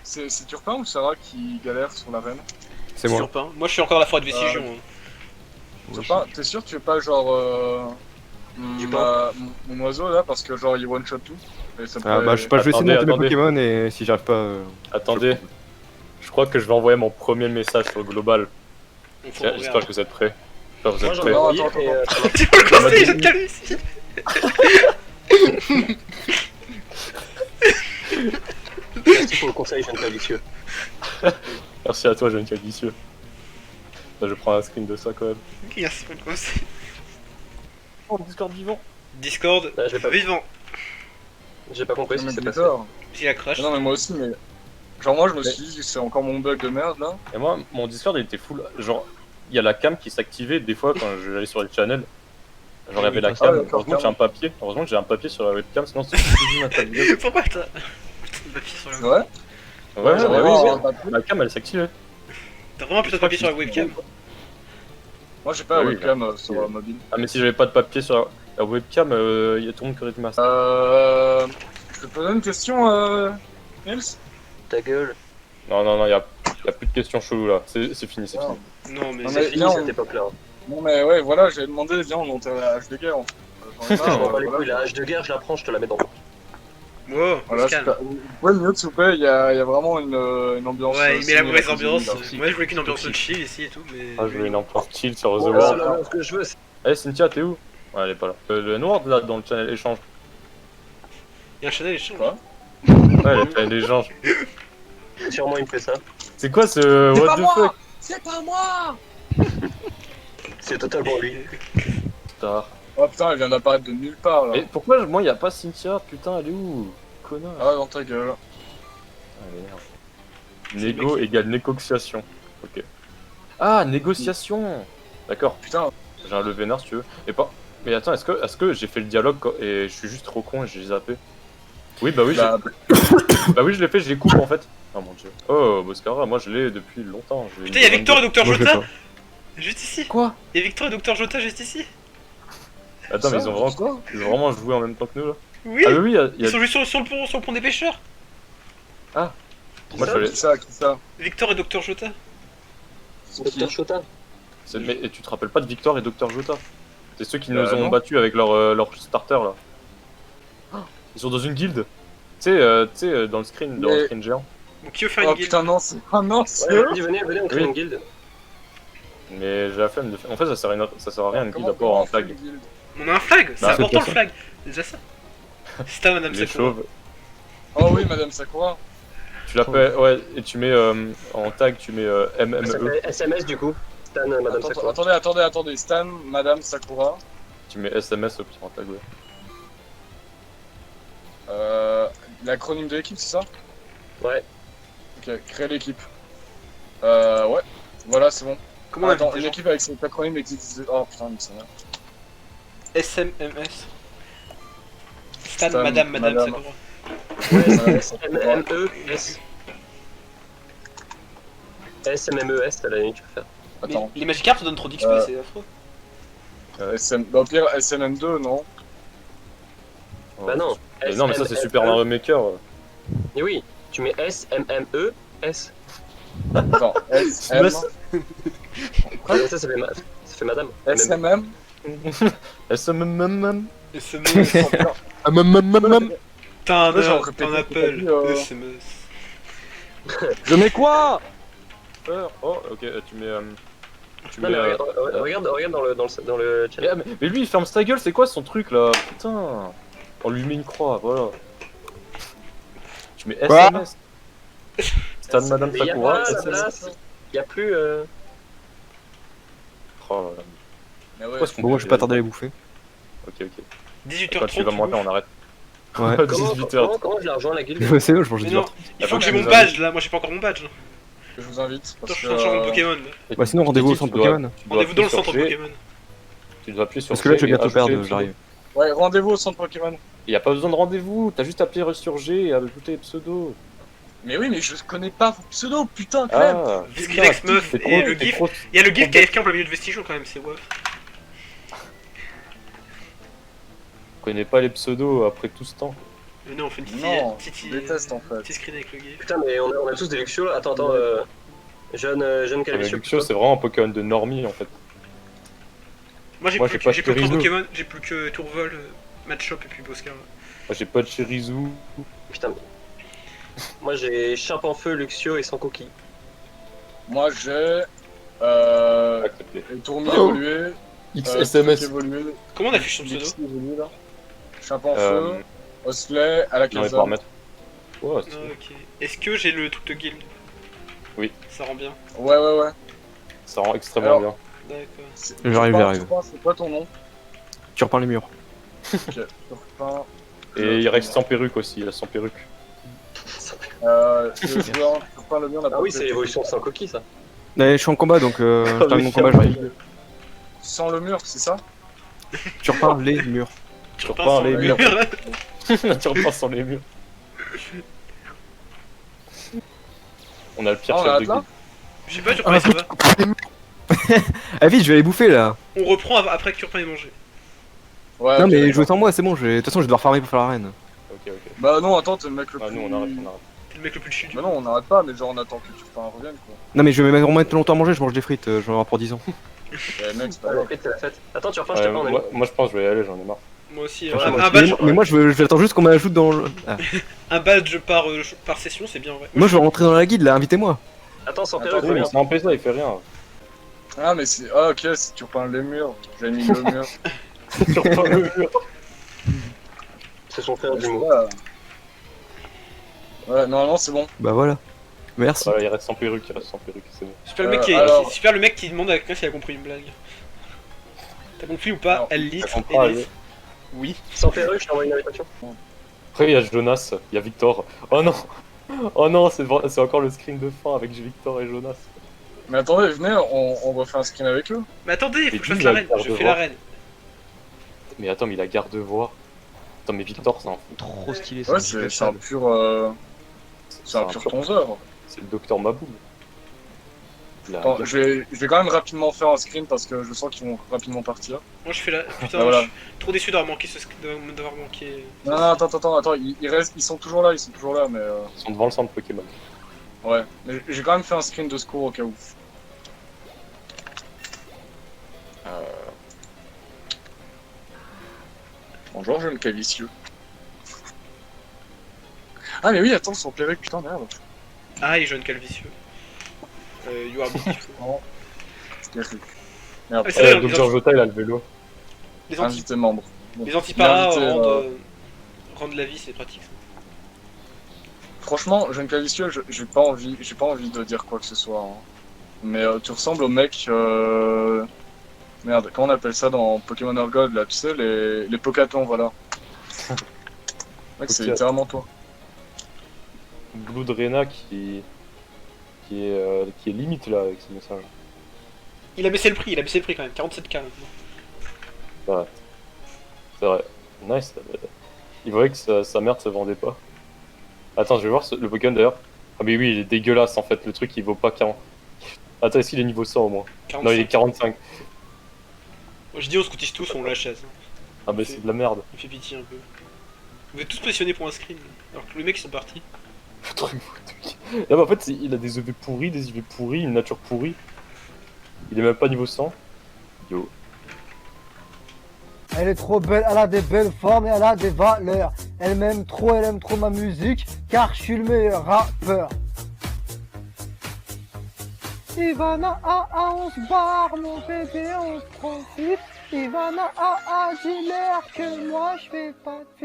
Speaker 2: C'est Turpin ou Sarah qui galère sur l'arène?
Speaker 8: C'est moi.
Speaker 3: Sûr pas. Moi, je suis encore à la forêt de Vestigion.
Speaker 2: Turpin, t'es sûr que tu veux pas genre
Speaker 4: Du pain.
Speaker 2: mon oiseau là parce que genre il one shot tout et ça
Speaker 8: Ah
Speaker 2: pourrait-
Speaker 8: bah je sais pas, je vais essayer de monter mes
Speaker 5: Attendez.
Speaker 8: Pokémon et si j'arrive pas...
Speaker 5: Attendez. Je crois que je vais envoyer mon premier message sur le global.
Speaker 3: On faut
Speaker 5: Tiens, j'espère que vous êtes prêts. J'espère que vous
Speaker 4: Moi,
Speaker 5: êtes
Speaker 4: j'en
Speaker 5: prêts.
Speaker 4: ai envoyé,
Speaker 2: attends,
Speaker 4: et ça marche.
Speaker 3: Tu peux le conseiller, je te calme ici.
Speaker 4: Merci pour le conseil, jeune vicieux.
Speaker 5: Merci à toi, jeune vicieux. Là, je prends un screen de ça quand même.
Speaker 3: Merci pour le conseil.
Speaker 5: Oh, Discord vivant.
Speaker 3: Discord,
Speaker 4: Ah, je vais pas-
Speaker 3: vivant.
Speaker 4: J'ai pas compris ce qui
Speaker 2: Mais
Speaker 4: s'est passé.
Speaker 2: bizarre.
Speaker 3: Il a crash.
Speaker 2: Non mais moi aussi mais genre moi je me suis dit c'est encore mon bug de merde là.
Speaker 5: Et moi, mon Discord il était full. Genre, il y a la cam qui s'activait des fois quand j'allais sur le channel. Genre, il y avait la
Speaker 2: Ah,
Speaker 5: cam.
Speaker 2: d'accord,
Speaker 5: Heureusement que j'ai un papier. Heureusement que j'ai un papier sur la webcam, sinon c'est ma vidéo.
Speaker 3: Pourquoi t'as putain de papier sur la
Speaker 2: C'est vrai?
Speaker 5: Ouais, ouais,
Speaker 2: J'aurais
Speaker 5: ouais,
Speaker 2: aimé
Speaker 5: ouais.
Speaker 2: un papier.
Speaker 5: La cam elle s'activait.
Speaker 3: T'as vraiment putain de papier sur la webcam?
Speaker 2: Moi j'ai pas
Speaker 5: Ah
Speaker 2: la
Speaker 5: oui,
Speaker 2: webcam
Speaker 5: là.
Speaker 2: sur la mobile.
Speaker 5: Ah, mais si j'avais pas de papier sur la webcam, il y a tout le monde qui aurait du masque.
Speaker 2: Je peux te poser une question Nils?
Speaker 4: Ta gueule.
Speaker 5: Non, non, non, y a plus de questions cheloues là. C'est fini, c'est fini.
Speaker 3: Non, mais
Speaker 2: Non,
Speaker 3: c'est
Speaker 2: mais
Speaker 4: C'est fini
Speaker 2: non.
Speaker 4: cette époque-là.
Speaker 2: Non mais ouais voilà j'avais demandé viens on monte à la hache de guerre. J'en ai marre,
Speaker 4: Je m'en bats les
Speaker 2: voilà.
Speaker 4: couilles, la hache de guerre, je la prends, je te la mets dans le.
Speaker 3: Wow, on
Speaker 2: Voilà,
Speaker 3: se
Speaker 2: c'est
Speaker 3: calme.
Speaker 2: pas... Ouais, mieux s'il vous plaît, il y a vraiment une ambiance.
Speaker 3: Ouais, il met la mauvaise
Speaker 2: cinéma
Speaker 3: ambiance.
Speaker 2: cuisine,
Speaker 3: Moi, je voulais qu'une ambiance de chill ici et tout, mais.
Speaker 5: Ah, je veux une ambiance chill sur The
Speaker 4: Bon, la
Speaker 5: World.
Speaker 4: seule ambiance que je veux, c'est.
Speaker 5: Eh, Cynthia, t'es où? Ouais, elle est pas là. Le noir là dans le channel échange.
Speaker 3: Il y a un channel échange.
Speaker 2: Quoi
Speaker 5: Ouais, le channel échange.
Speaker 4: Sûrement il me fait ça.
Speaker 5: C'est quoi ce what the fuck?
Speaker 2: C'est pas moi.
Speaker 4: C'est totalement lui.
Speaker 5: Putain.
Speaker 2: Oh putain, elle vient d'apparaître de nulle part là.
Speaker 5: Mais pourquoi moi y a pas Cynthia? Putain, elle est où? Connard.
Speaker 2: Ah dans ta gueule.
Speaker 5: Ah, merde. Négo égale négociation. Ok. Ah, négociation. D'accord.
Speaker 2: Putain.
Speaker 5: J'ai un levénard si tu veux. Et pas. Mais attends, est-ce que j'ai fait le dialogue et je suis juste trop con et j'ai zappé? Oui, bah oui,
Speaker 2: Bah,
Speaker 5: bah oui, je l'ai fait, je les coupe en fait. Oh mon dieu. Oh, Boscara, moi je l'ai depuis longtemps. je l'ai
Speaker 3: Putain, il y a
Speaker 5: mis
Speaker 3: Victor et Docteur
Speaker 8: Moi, je l'ai
Speaker 3: Jota
Speaker 8: pas.
Speaker 3: juste ici.
Speaker 5: Quoi?
Speaker 3: Il y a Victor et Docteur Jota juste ici.
Speaker 5: Attends, mais ils ont
Speaker 2: ça
Speaker 5: vraiment joué en même temps que nous là.
Speaker 3: Oui,
Speaker 5: Ah, mais oui, il y a.
Speaker 3: ils sont juste sur le pont des pêcheurs.
Speaker 5: Moi je
Speaker 4: Ça,
Speaker 5: fallais.
Speaker 2: Qui ça, qui ça?
Speaker 3: Victor et Docteur Jota.
Speaker 4: Docteur Shota.
Speaker 5: Mais et tu te rappelles pas de Victor et Dr Jota? C'est ceux qui
Speaker 2: Bah,
Speaker 5: nous ont
Speaker 2: non.
Speaker 5: battus avec leur starter là. Oh, ils sont dans une guilde. Tu sais, dans le screen, dans le
Speaker 2: Mais-
Speaker 5: screen géant.
Speaker 3: Donc, qui veut faire
Speaker 2: Oh
Speaker 3: une guilde?
Speaker 2: putain, non, c'est. Ah non, c'est
Speaker 4: Ouais,
Speaker 2: eux.
Speaker 4: venez, on crée
Speaker 5: Oui.
Speaker 4: une guilde.
Speaker 5: Mais j'ai la flemme de faire. En fait, ça sert à rien une guilde
Speaker 2: Comment
Speaker 5: à part
Speaker 2: on
Speaker 5: un
Speaker 2: fait
Speaker 5: flag.
Speaker 2: une guilde
Speaker 3: On a un flag, c'est
Speaker 5: Bah,
Speaker 3: important le
Speaker 8: c'est
Speaker 3: flag. C'est déjà ça. C'est à Madame
Speaker 5: Les
Speaker 3: Sakura.
Speaker 5: chauves.
Speaker 2: Oh oui, Madame Sakura.
Speaker 5: Tu l'appelles, ouais, et tu mets en tag, tu mets
Speaker 4: Ça
Speaker 5: MME.
Speaker 4: s'appelle SMS du coup. Stan, Madame Sakura.
Speaker 2: Attendez, Stan, Madame Sakura.
Speaker 5: Tu mets SMS au pire en tag, ouais.
Speaker 2: L'acronyme de l'équipe, c'est ça?
Speaker 4: Ouais.
Speaker 2: Ok, créer l'équipe. Ouais. Voilà, c'est bon.
Speaker 3: Comment on
Speaker 2: Attends,
Speaker 3: invite
Speaker 2: une
Speaker 3: des gens?
Speaker 2: équipe avec cet acronyme existe. Oh putain, mais ça va.
Speaker 3: SMMS. Stan,
Speaker 2: Stan,
Speaker 3: Madame
Speaker 2: Madame.
Speaker 3: Sakura.
Speaker 4: Ouais, SMMES. SMMES, à la limite, tu peux faire.
Speaker 3: Mais
Speaker 2: Attends.
Speaker 3: les Magikarp te donnent trop d'XP,
Speaker 2: Euh.
Speaker 3: c'est affreux.
Speaker 2: Bah, au pire, SMM2, non?
Speaker 4: Bah non.
Speaker 5: Mais non, mais ça c'est Super Mario Maker.
Speaker 4: Et oui, tu mets SMMES.
Speaker 2: Attends, SM.
Speaker 4: Ouais, ça fait madame.
Speaker 2: SMM.
Speaker 5: SMMM.
Speaker 3: SMS.
Speaker 8: Ah, mam.
Speaker 3: T'as
Speaker 2: Ouais, genre,
Speaker 3: un
Speaker 2: répétez,
Speaker 3: appel. SMS.
Speaker 8: Je mets quoi?
Speaker 5: Oh, ok, tu mets. Tu
Speaker 4: Non,
Speaker 5: mets.
Speaker 4: mais regarde dans le chat.
Speaker 5: Mais lui il ferme sa gueule, c'est quoi son truc là? Putain. On lui met une croix, voilà. mets
Speaker 8: Quoi
Speaker 5: SMS. Stade Madame
Speaker 4: Mais y a
Speaker 5: Sakura,
Speaker 4: pas la
Speaker 5: SMS.
Speaker 4: place. Y a plus.
Speaker 5: Oh là là.
Speaker 2: Mais ouais,
Speaker 5: Pourquoi est-ce qu'on
Speaker 8: Bon, moi
Speaker 5: peut
Speaker 8: je vais pas
Speaker 5: y
Speaker 8: tarder à les bouffer.
Speaker 5: Ok, ok.
Speaker 3: 18h30.
Speaker 5: Quand tu vas monter, on arrête.
Speaker 8: Ouais.
Speaker 4: Comment,
Speaker 5: 18h.
Speaker 4: comment je la rejoins la guilde?
Speaker 8: C'est bon, je mange
Speaker 3: Mais
Speaker 8: du
Speaker 3: non,
Speaker 8: vert.
Speaker 3: il faut que j'ai
Speaker 5: tu
Speaker 3: mon
Speaker 5: nous
Speaker 3: badge là, moi j'ai pas encore mon badge.
Speaker 2: je vous invite.
Speaker 3: Attends,
Speaker 2: Parce
Speaker 3: je
Speaker 2: que,
Speaker 3: change mon Pokémon.
Speaker 8: Bah sinon rendez-vous au centre Pokémon.
Speaker 5: Rendez-vous
Speaker 3: Rendez-vous dans le centre Pokémon.
Speaker 5: Tu dois appuyer sur
Speaker 8: Parce que là
Speaker 5: G
Speaker 8: je vais
Speaker 5: et
Speaker 8: bientôt
Speaker 5: ajouter
Speaker 8: perdre,
Speaker 5: pseudo.
Speaker 8: j'arrive.
Speaker 2: Ouais, rendez-vous au centre Pokémon.
Speaker 5: Il y a pas besoin de rendez-vous, t'as juste appuyé sur G et ajouter pseudo.
Speaker 2: Mais oui, mais je connais pas vos pseudos, putain, Clem.
Speaker 5: Ah,
Speaker 3: Skrillex
Speaker 5: putain,
Speaker 3: meuf
Speaker 5: t'es
Speaker 3: et
Speaker 5: trop-
Speaker 3: le
Speaker 5: t'es
Speaker 3: gif.
Speaker 5: trop-
Speaker 3: Il y a le gif
Speaker 5: trop
Speaker 3: KFK en plein milieu de Vestigio quand même, c'est ouf.
Speaker 5: Je connais pas les pseudos après tout ce temps.
Speaker 3: Mais non, on fait une petite.
Speaker 2: Non,
Speaker 3: petite-
Speaker 2: je déteste en fait.
Speaker 3: Petit screen avec le gif.
Speaker 4: Putain, mais on a tous des Luxio là. Attends, jeune
Speaker 5: Mais
Speaker 4: Calvicio.
Speaker 5: Luxio, c'est vraiment un Pokémon de normie en fait.
Speaker 3: Moi j'ai
Speaker 5: Moi,
Speaker 3: plus,
Speaker 5: j'ai pas
Speaker 3: j'ai plus que 3
Speaker 5: Chirizu.
Speaker 3: Pokémon, j'ai plus que Tourvol, Matchop et puis Boscar.
Speaker 5: Moi j'ai pas de Chirizu.
Speaker 4: Putain. Moi j'ai Chimp en feu, Luxio et sans coquille.
Speaker 2: Moi j'ai.
Speaker 5: Accepté.
Speaker 2: Tourmi
Speaker 8: Oh.
Speaker 2: évolué.
Speaker 5: XSMS.
Speaker 2: Évolué.
Speaker 3: Comment on affiche son pseudo?
Speaker 2: Dixie évolué là. Chimp en
Speaker 5: Euh,
Speaker 2: feu. Osley à la
Speaker 5: Dans les
Speaker 2: caserne.
Speaker 5: paramètres. Oh,
Speaker 3: Ah, ok. Est-ce que j'ai le truc de guild?
Speaker 5: Oui.
Speaker 3: Ça rend bien.
Speaker 2: Ouais, ouais, ouais.
Speaker 5: ça rend extrêmement
Speaker 2: Alors,
Speaker 5: bien.
Speaker 3: D'accord.
Speaker 8: J'arrive.
Speaker 2: C'est quoi ton nom?
Speaker 8: Tu repeins les murs.
Speaker 2: Ok. Turpin.
Speaker 5: Et il reste sans perruque aussi, il a sans perruque.
Speaker 2: Le joueur Turpin le mien n'a
Speaker 4: Ah oui, c'est l'évolution sans coquille ça.
Speaker 8: Ouais, je suis en combat donc je termine mon combat, j'arrive.
Speaker 2: Sans le mur, c'est ça?
Speaker 8: Tu repeins les murs.
Speaker 3: Tu
Speaker 5: repars
Speaker 3: repars
Speaker 5: les
Speaker 3: les
Speaker 5: murs.
Speaker 3: murs.
Speaker 5: Tu repars sur les murs. On a le pire
Speaker 2: Ah, on
Speaker 5: chef
Speaker 2: arrête
Speaker 5: de
Speaker 2: là
Speaker 5: guilde.
Speaker 3: Je sais pas, tu
Speaker 8: Ah,
Speaker 3: repars, ça va.
Speaker 8: Ah vite, je vais les bouffer là.
Speaker 3: On reprend après que tu reprennes manger.
Speaker 2: Ouais,
Speaker 8: Non
Speaker 2: ok,
Speaker 8: mais
Speaker 2: d'accord.
Speaker 8: jouez sans moi, c'est bon, de toute façon je vais devoir farmer pour faire la reine.
Speaker 5: Ok, ok.
Speaker 2: Bah non, attends, t'es le mec le
Speaker 5: Ah,
Speaker 2: plus.
Speaker 5: nous on arrête, on arrête.
Speaker 3: T'es le mec le plus chill du
Speaker 2: Bah
Speaker 3: monde.
Speaker 2: non, on arrête pas, mais genre on attend que Turpin revienne quoi.
Speaker 8: Non mais je vais vraiment mettre longtemps à manger, je mange des frites, je vais en avoir pour 10 ans.
Speaker 2: Eh mec, c'est pas
Speaker 4: Ah,
Speaker 2: grave.
Speaker 4: c'est la fête. Attends, tu refais, je
Speaker 5: Ouais,
Speaker 4: te prends, on a
Speaker 5: moi je pense que je vais y aller, j'en ai marre.
Speaker 3: Moi aussi,
Speaker 8: Franchement,
Speaker 3: un badge,
Speaker 8: mais moi je vais attendre juste qu'on m'ajoute dans le... Ah.
Speaker 3: un badge par session, c'est bien vrai.
Speaker 8: Moi je vais rentrer dans la guilde là, invitez-moi.
Speaker 4: Attends, sans
Speaker 2: Attends,
Speaker 4: perruque,
Speaker 5: Oui, mais
Speaker 4: reviens.
Speaker 5: c'est en PSA, il fait rien.
Speaker 2: Ah, mais c'est. Ah, ok, c'est Turpin les murs. J'ai mis le mur.
Speaker 5: Tu repars le mur.
Speaker 4: C'est son frère du mot.
Speaker 2: Ouais, non, c'est bon.
Speaker 8: Bah voilà. Merci.
Speaker 5: Voilà, il reste sans perruque, c'est bon.
Speaker 3: Super le mec
Speaker 2: alors-
Speaker 3: super le mec qui demande à quelqu'un s'il a compris une blague. T'as compris ou pas?
Speaker 2: Alors,
Speaker 3: Elle lit.
Speaker 5: ça comprend,
Speaker 3: Elif. Oui.
Speaker 4: Sans perruque, je t'envoie une invitation.
Speaker 5: Après, il y a Jonas, il y a Victor. Oh non. Oh non, c'est encore le screen de fin avec Victor et Jonas.
Speaker 2: Mais attendez, venez, on refait un skin avec eux.
Speaker 3: Mais attendez, il faut que je
Speaker 5: Et
Speaker 3: fasse
Speaker 5: lui,
Speaker 3: la
Speaker 5: il a
Speaker 3: reine.
Speaker 5: le
Speaker 3: Je
Speaker 5: quart de
Speaker 3: fais la
Speaker 5: voix.
Speaker 3: reine.
Speaker 5: Mais attends, mais il a garde-voix. Attends, mais Victor, c'est un...
Speaker 6: Trop stylé ça.
Speaker 2: Ouais,
Speaker 6: je vais
Speaker 2: c'est un
Speaker 6: ça.
Speaker 2: pur. C'est un pur tonzeur.
Speaker 5: C'est le docteur Maboul. Il a-
Speaker 2: Attends, je vais quand même rapidement faire un screen parce que je sens qu'ils vont rapidement partir.
Speaker 3: Moi je fais la. Putain,
Speaker 2: Ah, voilà.
Speaker 3: je suis trop déçu d'avoir manqué d'avoir manqué.
Speaker 2: Non, non, attends, ils sont toujours là, mais
Speaker 5: Ils sont devant le centre Pokémon.
Speaker 2: ouais. Mais j'ai quand même fait un screen de secours au cas où. Bonjour, jeune Calicieux. Ah, mais oui, attends, son perruque, putain, merde.
Speaker 3: Ah, et jeune calvicieux. You are beautiful.
Speaker 2: Merci. Merde,
Speaker 3: Ah, c'est vrai,
Speaker 5: Docteur Jota, il a le vélo.
Speaker 3: Les, anti
Speaker 2: invité membre. Bon.
Speaker 3: les antiparas
Speaker 2: Invité,
Speaker 3: rendent la vie, c'est pratique. Ça.
Speaker 2: Franchement, jeune Calicieux, j'ai pas envie de dire quoi que ce soit. Hein. Mais tu ressembles au mec. Merde, comment on appelle ça dans Pokémon Earth Gold là, tu sais, les Pocatons, voilà. Mec, c'est
Speaker 5: Ok.
Speaker 2: littéralement toi.
Speaker 5: Blood Rena qui est limite là avec ce message.
Speaker 3: Il a baissé le prix quand même, 47K maintenant.
Speaker 5: C'est vrai. Nice. Il voyait que sa merde se vendait pas. Attends, je vais voir le Pokémon d'ailleurs. Ah mais oui, il est dégueulasse en fait, le truc il vaut pas 40. Attends, est-ce qu'il est niveau 100 au moins?
Speaker 3: 45.
Speaker 5: Non, il est 45.
Speaker 3: Moi, je dis on se coutise tous, on la chaise.
Speaker 5: Ah mais c'est de la merde.
Speaker 3: Il fait pitié un peu. Vous êtes tous positionnés pour un screen, alors que les mecs ils sont partis.
Speaker 5: Truc. Là, mais en fait, il a des EV pourris, des IV pourris, une nature pourrie. Il est même pas niveau 100. Yo.
Speaker 9: Elle est trop belle, elle a des belles formes et elle a des valeurs. Elle aime trop ma musique, car je suis le meilleur rappeur. Ivana, on se barre, mon bébé, on se profite. Ivana, dis-leur que moi je fais pas de